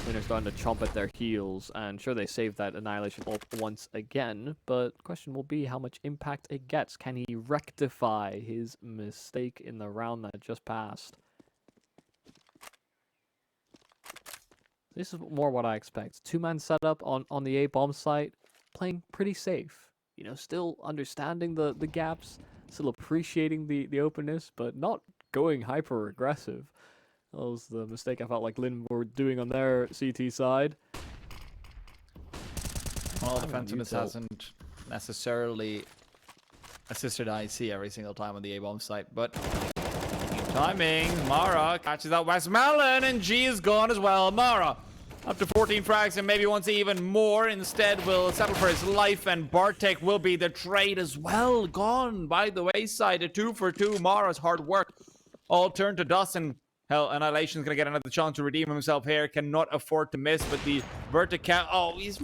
They're starting to chomp at their heels, and sure, they saved that Annihilation ult once again, but the question will be how much impact it gets. Can he rectify his mistake in the round that just passed? This is more what I expect. Two-man setup on the A-bomb site, playing pretty safe. You know, still understanding the gaps, still appreciating the openness, but not going hyper-aggressive. That was the mistake I felt like Lynn were doing on their CT side. Well, defensiveness hasn't necessarily assisted IC every single time on the A-bomb site, but timing. Mara catches out WestmeloN, and G is gone as well. Mara up to 14 frags and maybe wants even more. Instead will settle for his life, and Bartek will be the trade as well. Gone by the wayside. A 2 for 2. Mara's hard work all turned to dust, and hell, Annihilation's gonna get another chance to redeem himself here. Cannot afford to miss, but the vertical. Oh, he's.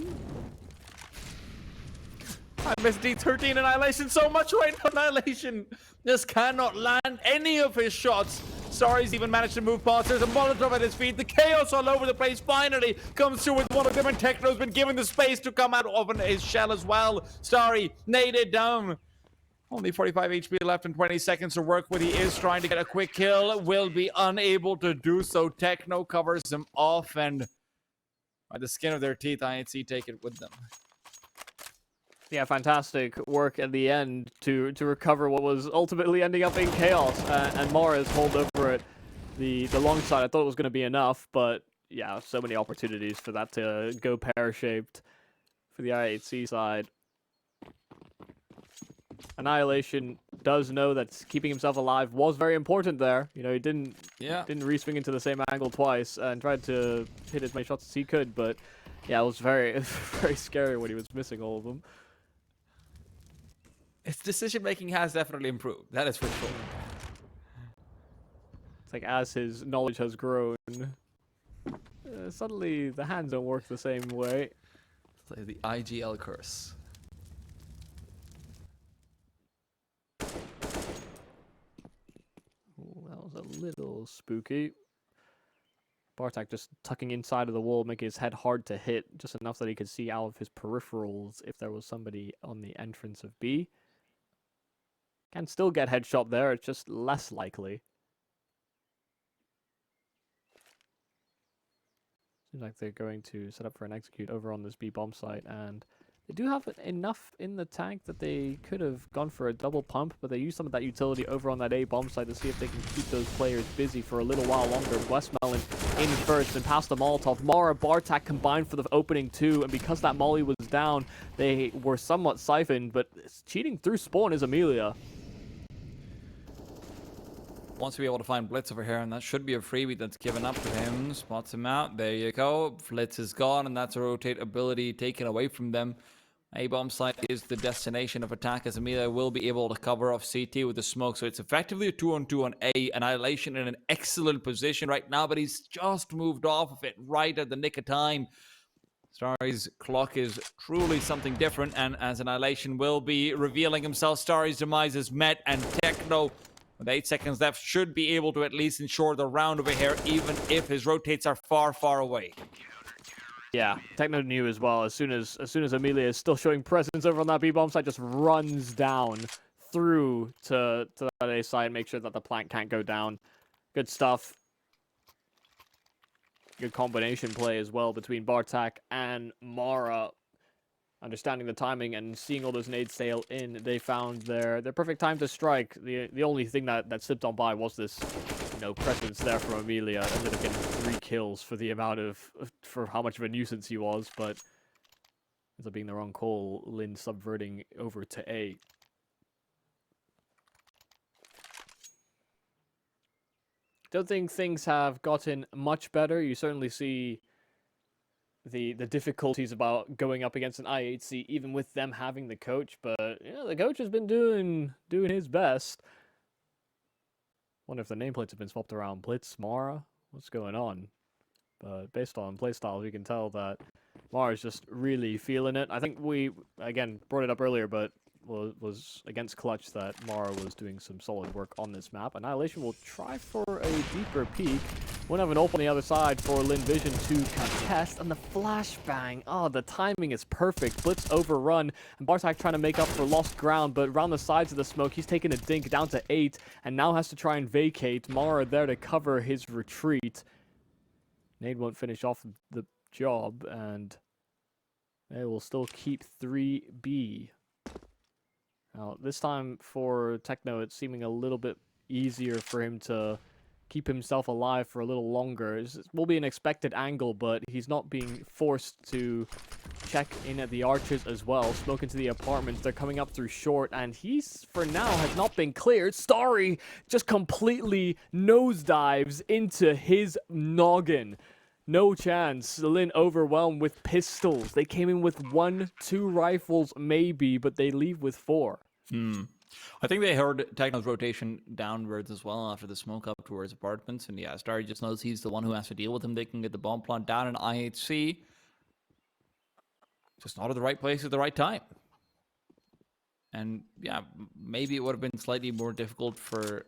I missed D13 Annihilation so much right now. Annihilation just cannot land any of his shots. Sorry's even managed to move past. There's a Molotov at his feet. The chaos all over the place finally comes through with one of them, and Techno's been given the space to come out of his shell as well. Sorry, naded down. Only 45 HP left and 20 seconds to work with. He is trying to get a quick kill. Will be unable to do so. Techno covers him off, and by the skin of their teeth, IHC take it with them. Yeah, fantastic work at the end to recover what was ultimately ending up in chaos. And Morris hold over it. The long side, I thought it was going to be enough, but yeah, so many opportunities for that to go pear-shaped for the IHC side. Annihilation does know that keeping himself alive was very important there. You know, he didn't re-swing into the same angle twice and tried to hit as many shots as he could, but yeah, it was very, very scary when he was missing all of them. His decision-making has definitely improved. That is for sure. It's like as his knowledge has grown, suddenly the hands don't work the same way. It's like the IGL curse. Ooh, that was a little spooky. Bartek just tucking inside of the wall, making his head hard to hit, just enough that he could see out of his peripherals if there was somebody on the entrance of B. Can still get headshot there, it's just less likely. Seems like they're going to set up for an execute over on this B bomb site, and They do have enough in the tank that they could have gone for a double pump, but they use some of that utility over on that A bomb side to see if they can keep those players busy for a little while longer. WestmeloN in first and past the Molotov. Mara, Bartak combined for the opening two, and because that Molly was down, they were somewhat siphoned, but cheating through spawn is Emilia. Wants to be able to find Blitz over here, and that should be a freebie that's given up to him. Spots him out. There you go. Blitz is gone, and that's a rotate ability taken away from them. A-bomb site is the destination of attack, as Emilia will be able to cover off CT with the smoke. So it's effectively a 2-on-2 on A. Annihilation in an excellent position right now, but he's just moved off of it right at the nick of time. Starry's clock is truly something different, and as Annihilation will be revealing himself, Starry's demise is met, and Techno, with 8 seconds left, should be able to at least ensure the round over here, even if his rotates are far, far away. Yeah, Techno knew as well. As soon as Emilia is still showing presence over on that B-bomb side, just runs down through to that A side, make sure that the plant can't go down. Good stuff. Good combination play as well between Bartak and Mara. Understanding the timing and seeing all those nades sail in, they found their perfect time to strike. The only thing that slipped on by was this, presence there from Emilia. Ended up getting 3 kills for the amount for how much of a nuisance he was, but ends up being the wrong call. Lynn subverting over to A. Don't think things have gotten much better. You certainly see the difficulties about going up against an IHC, even with them having the coach. But the coach has been doing his best. Wonder if the nameplates have been swapped around. Blitz, Mara, what's going on? But based on playstyles, we can tell that Mara's just really feeling it. I think we again brought it up earlier, but was against Clutch that Mara was doing some solid work on this map. Annihilation will try for a deeper peek. Won't have an ult on the other side for Lynn Vision to contest, and the flashbang. Oh, the timing is perfect. Blitz overrun, and Bartak trying to make up for lost ground, but around the sides of the smoke, he's taking a dink down to 8, and now has to try and vacate. Mara there to cover his retreat. Nade won't finish off the job, and they will still keep 3B. Now, this time for Techno, it's seeming a little bit easier for him to keep himself alive for a little longer. It will be an expected angle, but he's not being forced to check in at the arches as well. Smoke into the apartments. They're coming up through short, and he's, for now, has not been cleared. Starry just completely nosedives into his noggin. No chance. Lynn overwhelmed with pistols. They came in with 1, 2 rifles, maybe, but they leave with 4. I think they heard Techno's rotation downwards as well after the smoke up towards apartments. And yeah, Starry just knows he's the one who has to deal with him. They can get the bomb plant down in IHC. Just not at the right place at the right time. And yeah, maybe it would have been slightly more difficult for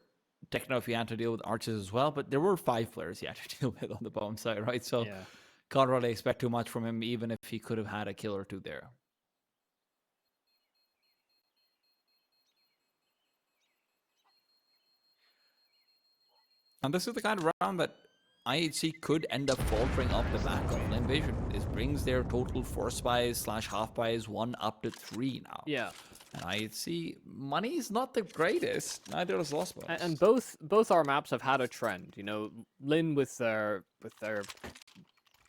Techno if he had to deal with arches as well. But there were 5 players he had to deal with on the bomb side, right? So Yeah. Can't really expect too much from him, even if he could have had a kill or 2 there. And this is the kind of round that IHC could end up faltering off the back of Lynn Vision. This brings their total force buys / half buys 1 up to 3 now. Yeah. And IHC money is not the greatest. Neither is lost buys. And both our maps have had a trend. Lynn with their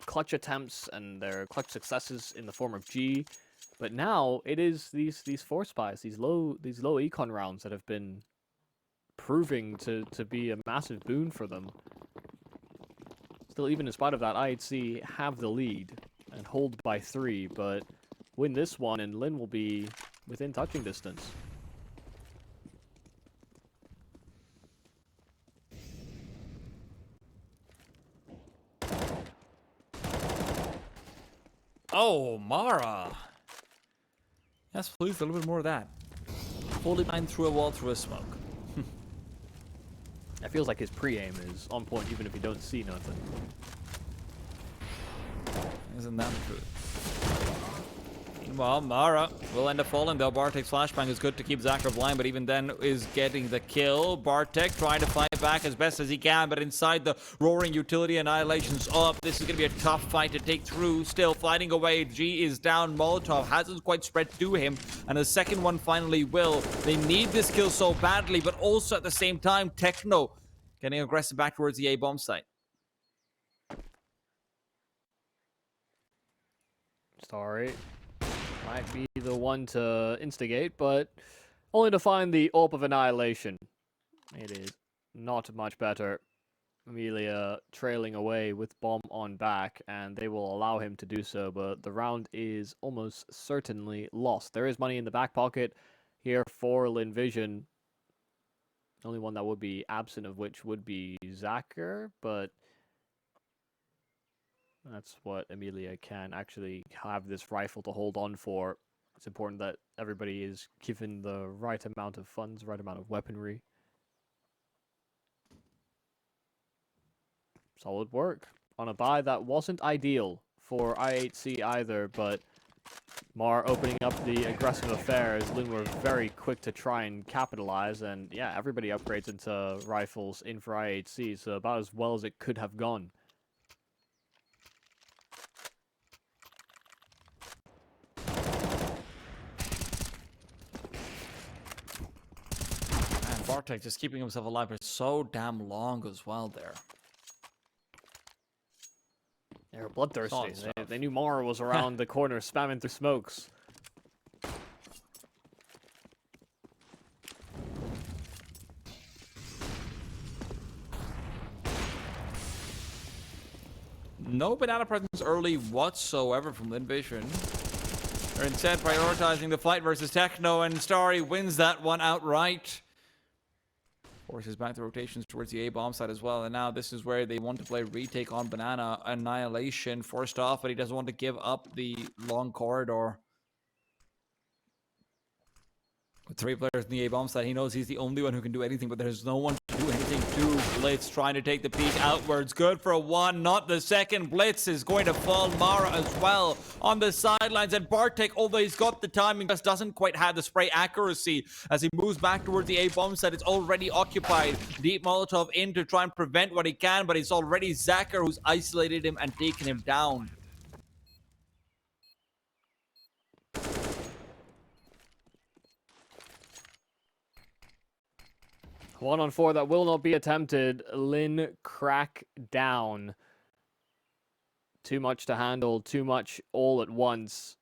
clutch attempts and their clutch successes in the form of G, but now it is these force buys, these low econ rounds that have been proving to be a massive boon for them. Still, even in spite of that, IHC have the lead and hold by 3, but win this one and Lynn will be within touching distance. Oh, Mara! Yes, please, a little bit more of that. Fully blind through a wall, through a smoke. It feels like his pre-aim is on point even if you don't see nothing. Isn't that the truth? Well, Mara will end up falling though. Bartek's flashbang is good to keep Zakar blind, but even then is getting the kill. Bartek trying to fight back as best as he can, but inside the roaring utility, Annihilation's up. This is going to be a tough fight to take through. Still fighting away. G is down. Molotov hasn't quite spread to him, and the second one finally will. They need this kill so badly, but also at the same time, Techno getting aggressive back towards the A bomb site. Sorry. Might be the one to instigate, but only to find the Orb of Annihilation. It is not much better. Emilia trailing away with bomb on back, and they will allow him to do so, but the round is almost certainly lost. There is money in the back pocket here for Lynn Vision. The only one that would be absent of which would be Zakar, but that's what Emilia can actually have this rifle to hold on for. It's important that everybody is given the right amount of funds, right amount of weaponry. Solid work on a buy that wasn't ideal for IHC either, but Mar opening up the aggressive affairs. Lynn were very quick to try and capitalize, and yeah, everybody upgrades into rifles in for IHC, so about as well as it could have gone. Bartek just keeping himself alive for so damn long as well there. They were bloodthirsty. Solid They knew Mara was around the corner spamming through smokes. No banana presence early whatsoever from Lynn Vision. They're instead prioritizing the fight versus Techno, and Starry wins that one outright. Forces back the rotations towards the A bomb side as well, and now this is where they want to play retake on Banana. Annihilation forced off, but he doesn't want to give up the long corridor. With 3 players in the A bomb side, he knows he's the only one who can do anything, but there's no one to do anything to. Blitz trying to take the peek outwards. Good for one, not the second. Blitz is going to fall. Mara as well on the sidelines, and Bartek, although he's got the timing, just doesn't quite have the spray accuracy as he moves back towards the A bomb side. It's already occupied. Deep Molotov in to try and prevent what he can, but it's already Zakar who's isolated him and taken him down. 1-on-4 that will not be attempted. Lynn crack down. Too much to handle, too much all at once.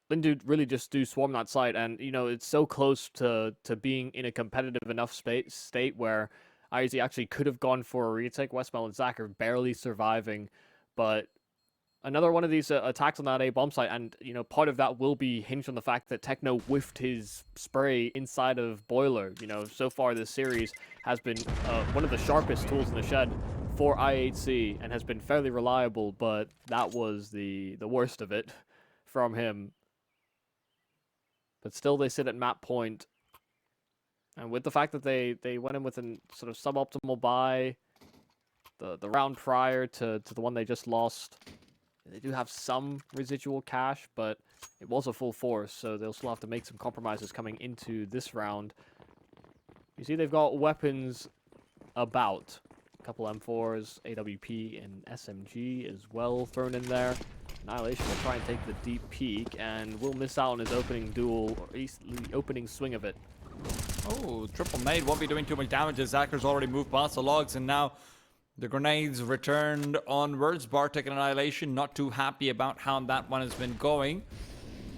Lynn really just do swarm that site, and you know it's so close to being in a competitive enough state where IHC actually could have gone for a retake. WestMeloN and Zakar barely surviving, but another one of these attacks on that A bomb site, and you know part of that will be hinged on the fact that Techno whiffed his spray inside of Boiler. You know, so far this series has been one of the sharpest tools in the shed for IHC and has been fairly reliable, but that was the worst of it from him. But still, they sit at map point, and with the fact that they went in with a sort of suboptimal buy, the round prior to the one they just lost. They do have some residual cash, but it was a full force, so they'll still have to make some compromises coming into this round. You see they've got weapons about. A couple M4s, AWP, and SMG as well thrown in there. Annihilation will try and take the deep peek, and will miss out on his opening duel, or at least the opening swing of it. Oh, triple nade won't be doing too much damage as Zakar's already moved past the logs, and now the grenades returned onwards. Bartek and Annihilation not too happy about how that one has been going.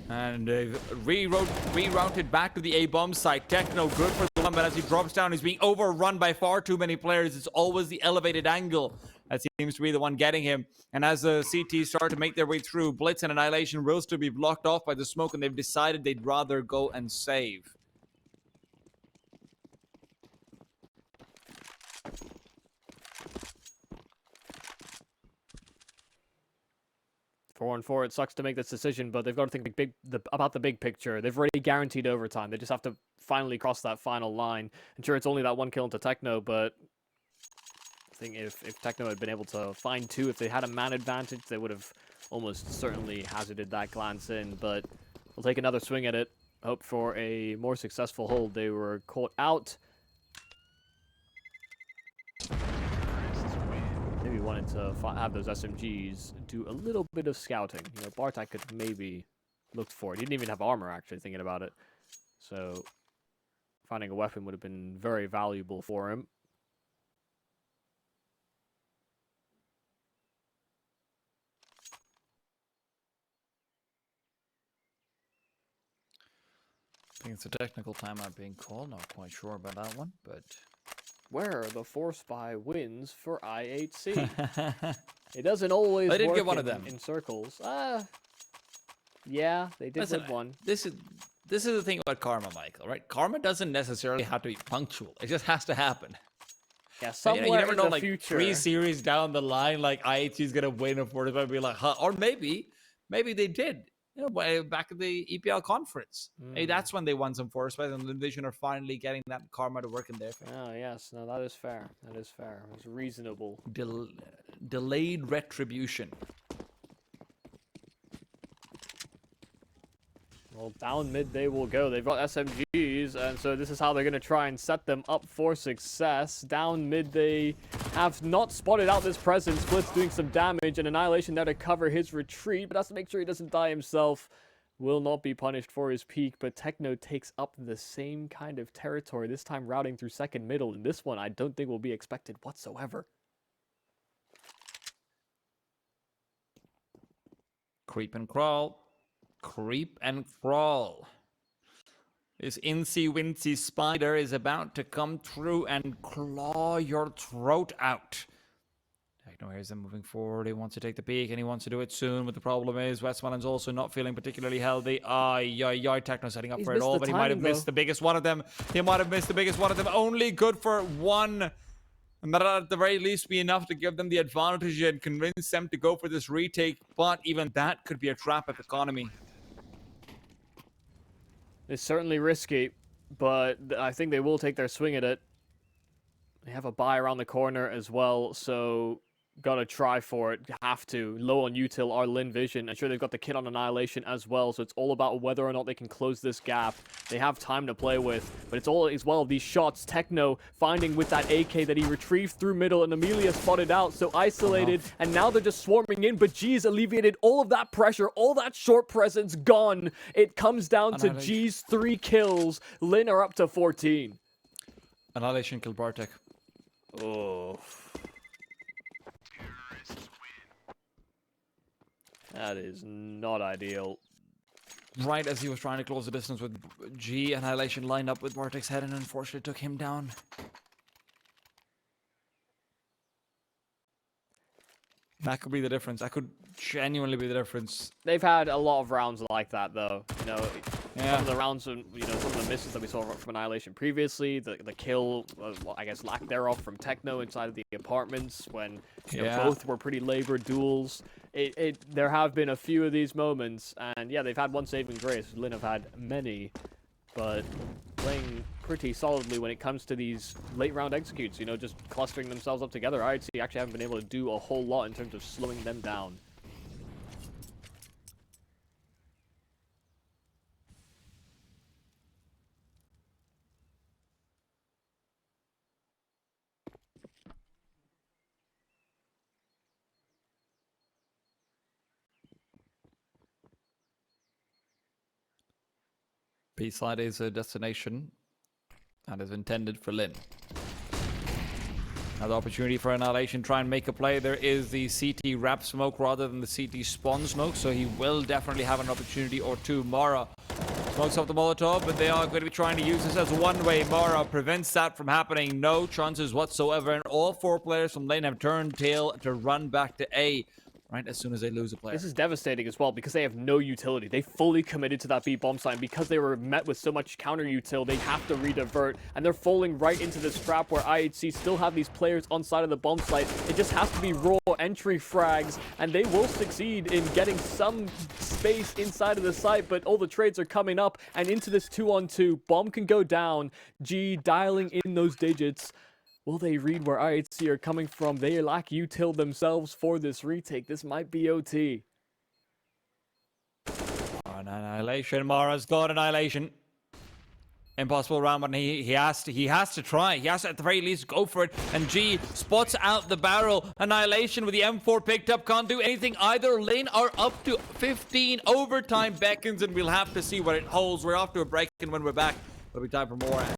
And they've rerouted back to the A-bomb site. Techno good for the one, but as he drops down, he's being overrun by far too many players. It's always the elevated angle that seems to be the one getting him. And as the CTs start to make their way through, Blitz and Annihilation will still be blocked off by the smoke, and they've decided they'd rather go and save. 4-on-4, it sucks to make this decision, but they've got to think about the big picture. They've already guaranteed overtime. They just have to finally cross that final line. And sure, it's only that one kill into Techno, but think if Techno had been able to find 2, if they had a man advantage, they would have almost certainly hazarded that glance in. But we'll take another swing at it. Hope for a more successful hold. They were caught out. Maybe wanted to have those SMGs do a little bit of scouting. You know, Bartek could maybe look for it. He didn't even have armor, actually, thinking about it. So finding a weapon would have been very valuable for him. I think it's a technical timeout being called. Not quite sure about that one, but Where are the Force Buy wins for IHC? It doesn't always I did work get one of them. in circles. Yeah, they did listen, win one. this is the thing about karma, Michael. Right? Karma doesn't necessarily have to be punctual. It just has to happen. Yeah, somewhere You never in know, the like future. 3 series down the line, like IHC is gonna win, of course, but be like, huh? Or maybe they did. You know, back at the EPL conference, maybe that's when they won some Force Buys, and the Division are finally getting that karma to work in their favor. Oh yes, no, that is fair. That is fair. It's reasonable. Delayed retribution. Well, down mid they will go. They've got SMGs, and so this is how they're going to try and set them up for success. Down mid they have not spotted out this presence. Split's doing some damage, and Annihilation there to cover his retreat, but has to make sure he doesn't die himself. Will not be punished for his peak, but Techno takes up the same kind of territory, this time routing through second middle, and this one I don't think will be expected whatsoever. Creep and crawl. Creep and crawl. This incy-wincy spider is about to come through and claw your throat out. Techno hears them moving forward. He wants to take the peak, and he wants to do it soon. But the problem is, WestmeloN's also not feeling particularly healthy. Techno setting up He's for it missed all, the but he might have timing, missed the biggest one of them. He might have missed the biggest one of them. Only good for one. And that'll at the very least be enough to give them the advantage and convince them to go for this retake. But even that could be a trap of economy. It's certainly risky, but I think they will take their swing at it. They have a buy around the corner as well, so gotta try for it. Have to. Low on util are Lynn Vision. I'm sure they've got the kit on Annihilation as well, so it's all about whether or not they can close this gap. They have time to play with, but it's all as well these shots. Techno finding with that AK that he retrieved through middle, and Emilia spotted out, so isolated, and now they're just swarming in, but G's alleviated all of that pressure, all that short presence gone. It comes down to G's 3 kills. Lynn are up to 14. Annihilation killed Bartek. Oh. That is not ideal. Right as he was trying to close the distance with G, Annihilation lined up with Bartek's head and unfortunately took him down. That could be the difference. That could genuinely be the difference. They've had a lot of rounds like that, though. You know, Yeah. some of the rounds, some of the misses that we saw from Annihilation previously, the kill, I guess, lack thereof from Techno inside of the apartments when you know, both were pretty labored duels. There have been a few of these moments, and yeah, they've had one saving grace. Lynn have had many, but playing pretty solidly when it comes to these late round executes, you know, just clustering themselves up together. IHC actually haven't been able to do a whole lot in terms of slowing them down. B-side is a destination that is intended for Lynn. Now the opportunity for Annihilation to try and make a play. There is the CT wrap smoke rather than the CT spawn smoke, so he will definitely have an opportunity or two. Mara smokes off the Molotov, but they are going to be trying to use this as one way. Mara prevents that from happening. No chances whatsoever, and all 4 players from Lane have turned tail to run back to A. Right as soon as they lose a player. This is devastating as well because they have no utility. They fully committed to that B bomb sign because they were met with so much counter util. They have to redivert, and they're falling right into this trap where IHC still have these players on side of the bomb site. It just has to be raw entry frags, and they will succeed in getting some space inside of the site. But all the trades are coming up, and into this 2-on-2, bomb can go down. G dialing in those digits. Will they read where IHC are coming from? They lack util themselves for this retake. This might be OT. Annihilation. Mara's got Annihilation. Impossible round, but he has to try. He has to at the very least go for it. And G spots out the barrel. Annihilation with the M4 picked up. Can't do anything either. Lynn are up to 15. Overtime beckons, and we'll have to see what it holds. We're off to a break, and when we're back, it'll be time for more action.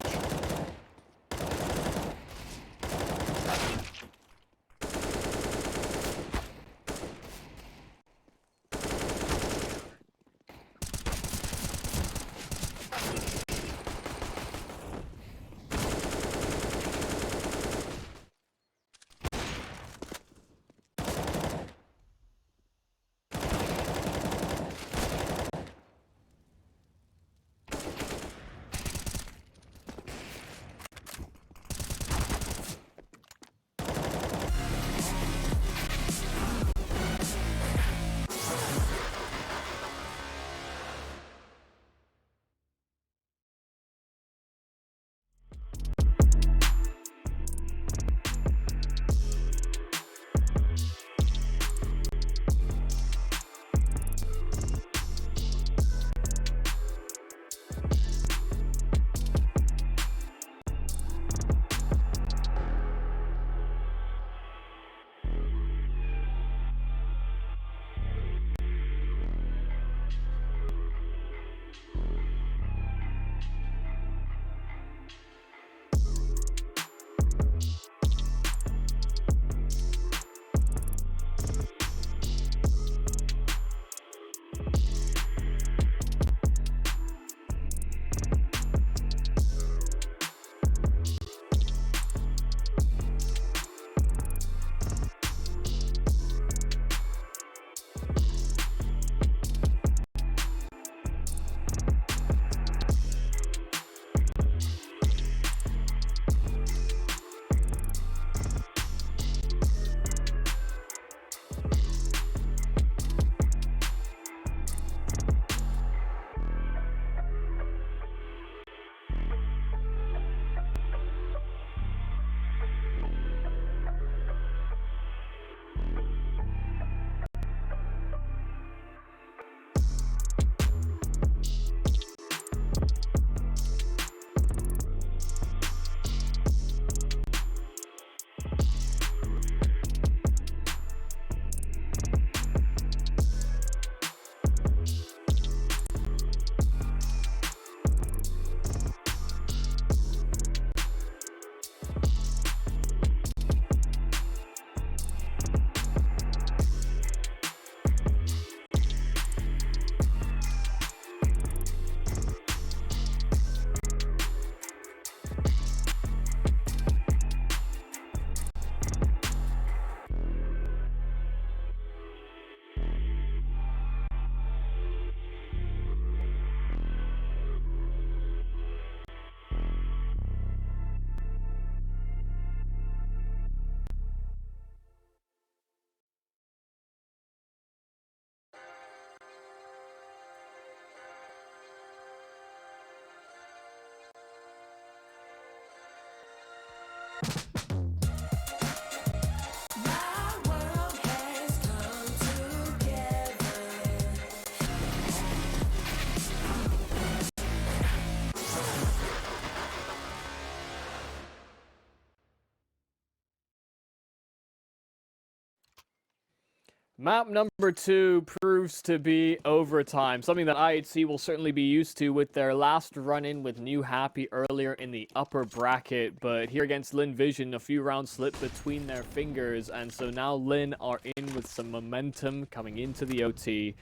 Map number 2 proves to be overtime, something that IHC will certainly be used to with their last run-in with New Happy earlier in the upper bracket. But here against Lynn Vision, a few rounds slipped between their fingers, and so now Lynn are in with some momentum coming into the OT.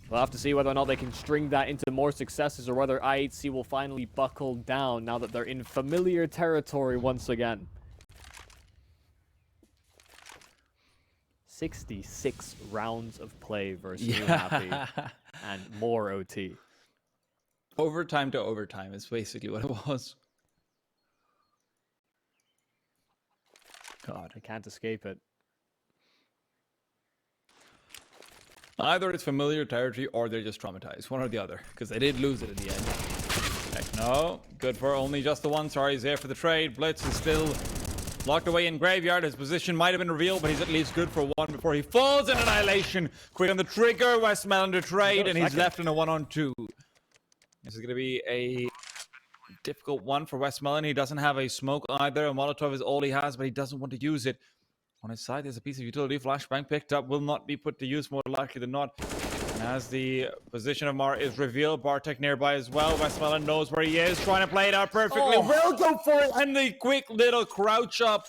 We'll have to see whether or not they can string that into more successes, or whether IHC will finally buckle down now that they're in familiar territory once again. 66 rounds of play versus New Happy and more OT. Overtime to overtime is basically what it was. God, I can't escape it. Either it's familiar territory or they're just traumatized. One or the other, because they did lose it at the end. Heck no. Good for only just the one. Sorry, he's there for the trade. Blitz is still Locked away in Graveyard. His position might have been revealed, but he's at least good for one before he falls in Annihilation. Quick on the trigger. Westmelon to trade, and he's left in a 1-on-2. This is going to be a difficult one for Westmelon. He doesn't have a smoke either. A Molotov is all he has, but he doesn't want to use it. On his side, there's a piece of utility. Flashbang picked up. Will not be put to use, more likely than not. And as the position of Mar is revealed, Bartek nearby as well. Westmelon knows where he is, trying to play it out perfectly. Will go for it, and the quick little crouch up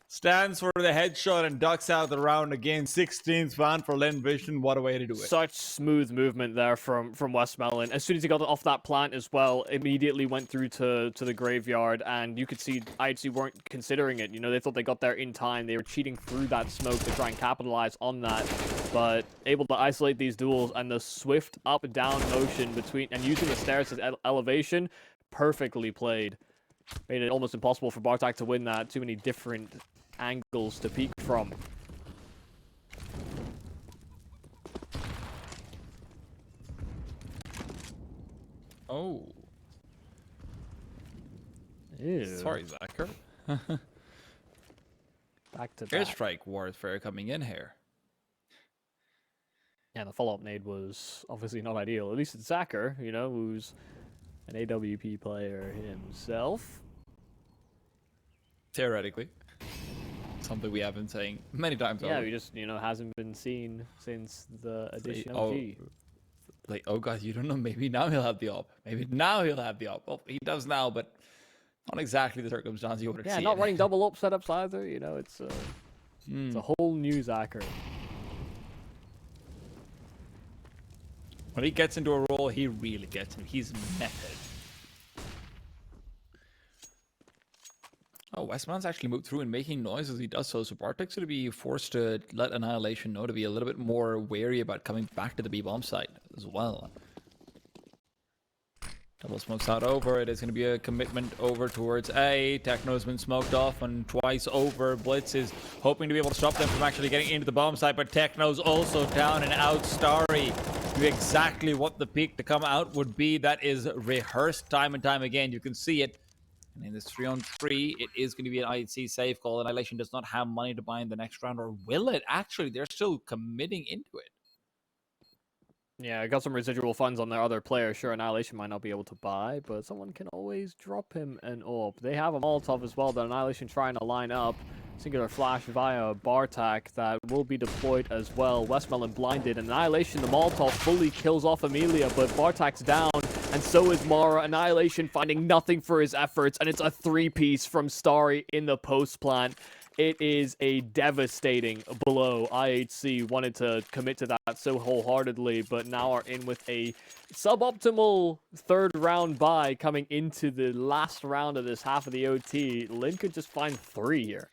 stands for the headshot and ducks out the round again. 16th round for Lynn Vision. What a way to do it. Such smooth movement there from Westmelon. As soon as he got off that plant as well, immediately went through to the graveyard, and you could see IHC weren't considering it. You know, they thought they got there in time. They were cheating through that smoke to try and capitalize on that, but able to isolate these duels and the swift up-down motion between and using the stairs as elevation, perfectly played. Made it almost impossible for Bartek to win that. Too many different angles to peek from. Oh. Ew. Sorry, Zacher. Back to back. Airstrike warfare coming in here. Yeah, the follow-up nade was obviously not ideal. At least it's Zacher, you know, who's an AWP player himself. Theoretically. Something we have been saying many times Yeah, over. he just, you know, hasn't been seen since the addition of G. Like, oh god, you don't know, maybe now he'll have the op. Maybe now he'll have the op. Well, he does now, but not exactly the circumstance you would have Yeah, seen. not running double up setups either, you know, it's a whole new Zacher. When he gets into a role, he really gets him. He's method. Oh, Westman's actually moved through and making noise as he does so. So Bartek's going to be forced to let Annihilation know to be a little bit more wary about coming back to the B-bomb site as well. Double smokes out over. It is going to be a commitment over towards A. Techno's been smoked off and twice over. Blitz is hoping to be able to stop them from actually getting into the bomb site, but Techno's also down and out. Starry knew exactly what the peak to come out would be. That is rehearsed time and time again. You can see it. And in this 3-on-3, it is going to be an IHC safe call. Annihilation does not have money to buy in the next round, or will it? Actually, they're still committing into it. Yeah, I got some residual funds on their other player. Sure, Annihilation might not be able to buy, but someone can always drop him an AWP. They have a Molotov as well that Annihilation trying to line up. Singular flash via Bartek that will be deployed as well. Westmelon blinded. Annihilation, the Molotov fully kills off Emilia, but Bartek's down, and so is Mara. Annihilation finding nothing for his efforts, and it's a 3-piece from Starry in the post plant. It is a devastating blow. IHC wanted to commit to that so wholeheartedly, but now are in with a suboptimal third round bye coming into the last round of this half of the OT. Lynn could just find 3 here.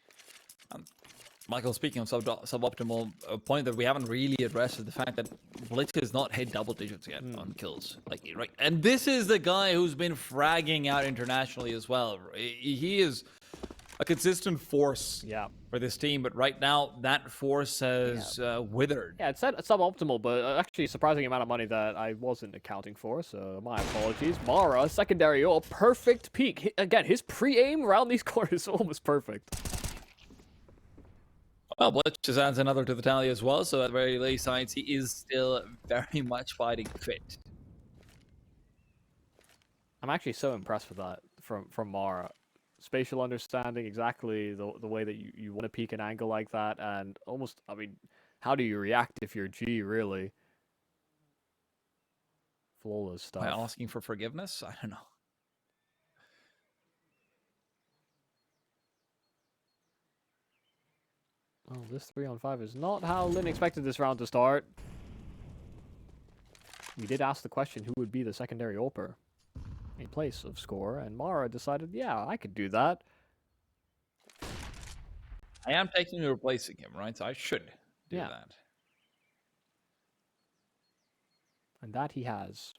Michael, speaking of suboptimal, a point that we haven't really addressed is the fact that Blitz has not hit double digits yet on kills. Like, right, and this is the guy who's been fragging out internationally as well. He is a consistent force for this team, but right now that force has withered. Yeah, it's suboptimal, but actually a surprising amount of money that I wasn't accounting for, so my apologies. Mara, secondary, perfect peak. Again, his pre-aim around these corners is almost perfect. Well, Blitz just adds another to the tally as well, so at the very least, he is still very much fighting fit. I'm actually so impressed with that from Mara. Spatial understanding, exactly the way that you want to peek an angle like that, and almost, I mean, how do you react if you're G, really? Flawless stuff. By asking for forgiveness? I don't know. Oh, this 3-on-5 is not how Lynn expected this round to start. We did ask the question, who would be the secondary AWPer in place of Score, and Mara decided, yeah, I could do that. I am taking and replacing him, right? So I should do that. And that he has.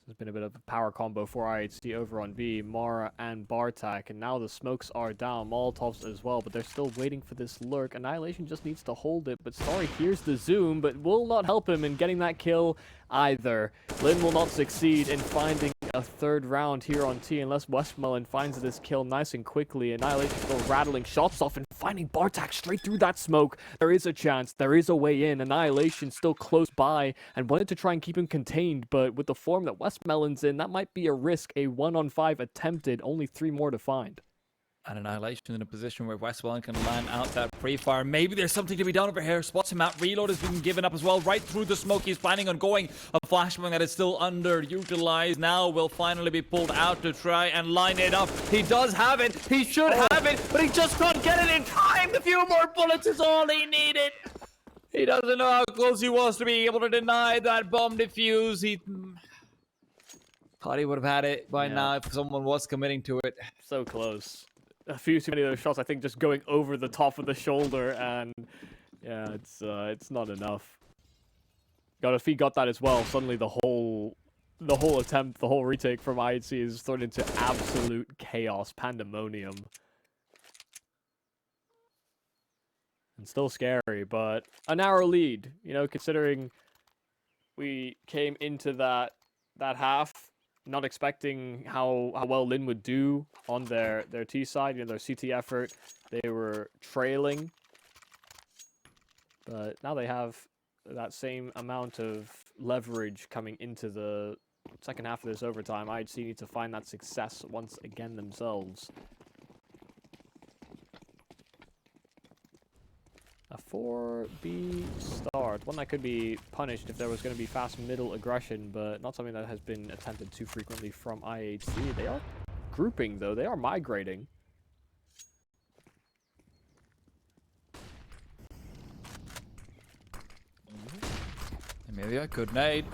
There's been a bit of a power combo for IHC over on B, Mara and Bartek, and now the smokes are down, Molotovs as well, but they're still waiting for this lurk. Annihilation just needs to hold it, but Starry hears the zoom, but will not help him in getting that kill either. Lynn will not succeed in finding a third round here on T unless WestmeloN finds this kill nice and quickly. Annihilation still rattling shots off and finding Bartek straight through that smoke. There is a chance. There is a way in. Annihilation still close by and wanted to try and keep him contained, but with the form that WestmeloN's in, that might be a risk. A 1-on-5 attempted. Only 3 more to find. And Annihilation in a position where WestmeloN can land out that pre-fire. Maybe there's something to be done over here. Spots him out. Reload has been given up as well. Right through the smoke. He's planning on going. A flashbang that is still underutilized. Now will finally be pulled out to try and line it up. He does have it. He should have it. But he just can't get it in time. A few more bullets is all he needed. He doesn't know how close he was to being able to deny that bomb defuse. He thought he would have had it by now if someone was committing to it. So close. A few too many of those shots, I think, just going over the top of the shoulder, and yeah, it's not enough. If he got that as well, suddenly the whole attempt, the whole retake from IHC is thrown into absolute chaos, pandemonium. And still scary, but a narrow lead, you know, considering we came into that half not expecting how well Lynn would do on their T side, you know, their CT effort. They were trailing, but now they have that same amount of leverage coming into the second half of this overtime. IHC need to find that success once again themselves. A 4B start, one that could be punished if there was going to be fast middle aggression, but not something that has been attempted too frequently from IHC. They are grouping, though. They are migrating. Emilia, good nade.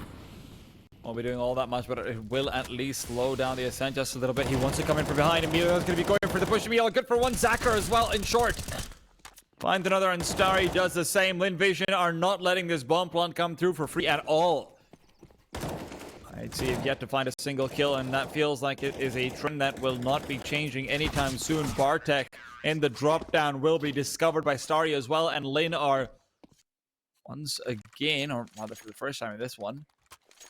Won't be doing all that much, but it will at least slow down the ascent just a little bit. He wants to come in from behind. Emilia's going to be going for the push. Emilia, good for one. Zacher as well in short. Find another, and Starry does the same. Lynn Vision are not letting this bomb plant come through for free at all. I'd see if yet to find a single kill, and that feels like it is a trend that will not be changing anytime soon. Bartek in the drop down will be discovered by Starry as well, and Lynn are once again, or rather for the first time in this one,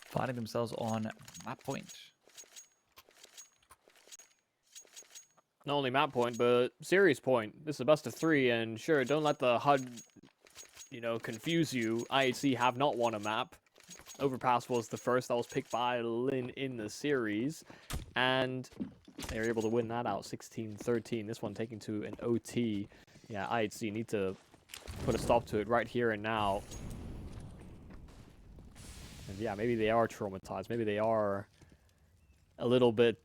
finding themselves on map point. Not only map point, but series point. This is a best of 3, and sure, don't let the HUD, you know, confuse you. IHC have not won a map. Overpass was the first that was picked by Lynn in the series, and they were able to win that out 16-13. This one taking to an OT. Yeah, IHC need to put a stop to it right here and now. And yeah, maybe they are traumatized. Maybe they are a little bit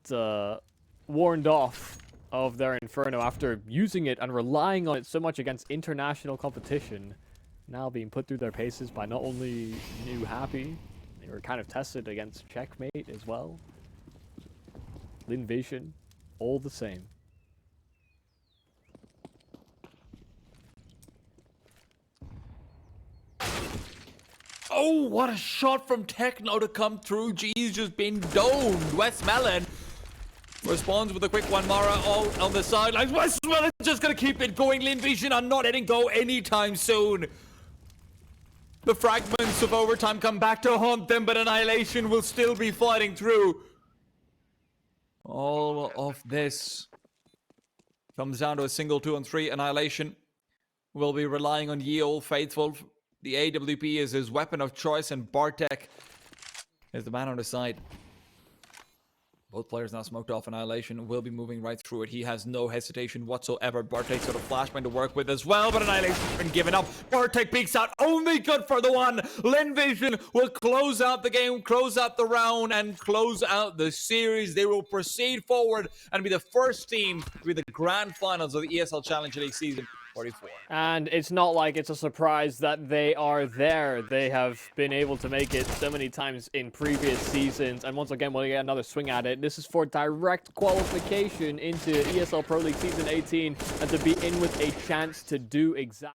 warned off of their Inferno after using it and relying on it so much against international competition. Now being put through their paces by not only New Happy, they were kind of tested against Checkmate as well. Lynn Vision, all the same. Oh, what a shot from Techno to come through. G's just been domed. WestmeloN responds with a quick one. Mara all on the sidelines. WestmeloN just gonna keep it going. Lynn Vision are not letting go anytime soon. The fragments of overtime come back to haunt them, but Annihilation will still be fighting through. All of this comes down to a single 2-on-3. Annihilation will be relying on Ye Old Faithful. The AWP is his weapon of choice, and Bartek is the man on his side. Both players now smoked off. Annihilation will be moving right through it. He has no hesitation whatsoever. Bartek's got a flashbang to work with as well, but Annihilation's been given up. Bartek peeks out, only good for the one. Lynn Vision will close out the game, close out the round, and close out the series. They will proceed forward and be the first team to be the grand finals of the ESL Challenge League season 44. And it's not like it's a surprise that they are there. They have been able to make it so many times in previous seasons, and once again we'll get another swing at it. This is for direct qualification into ESL Pro League Season 18, and to be in with a chance to do exactly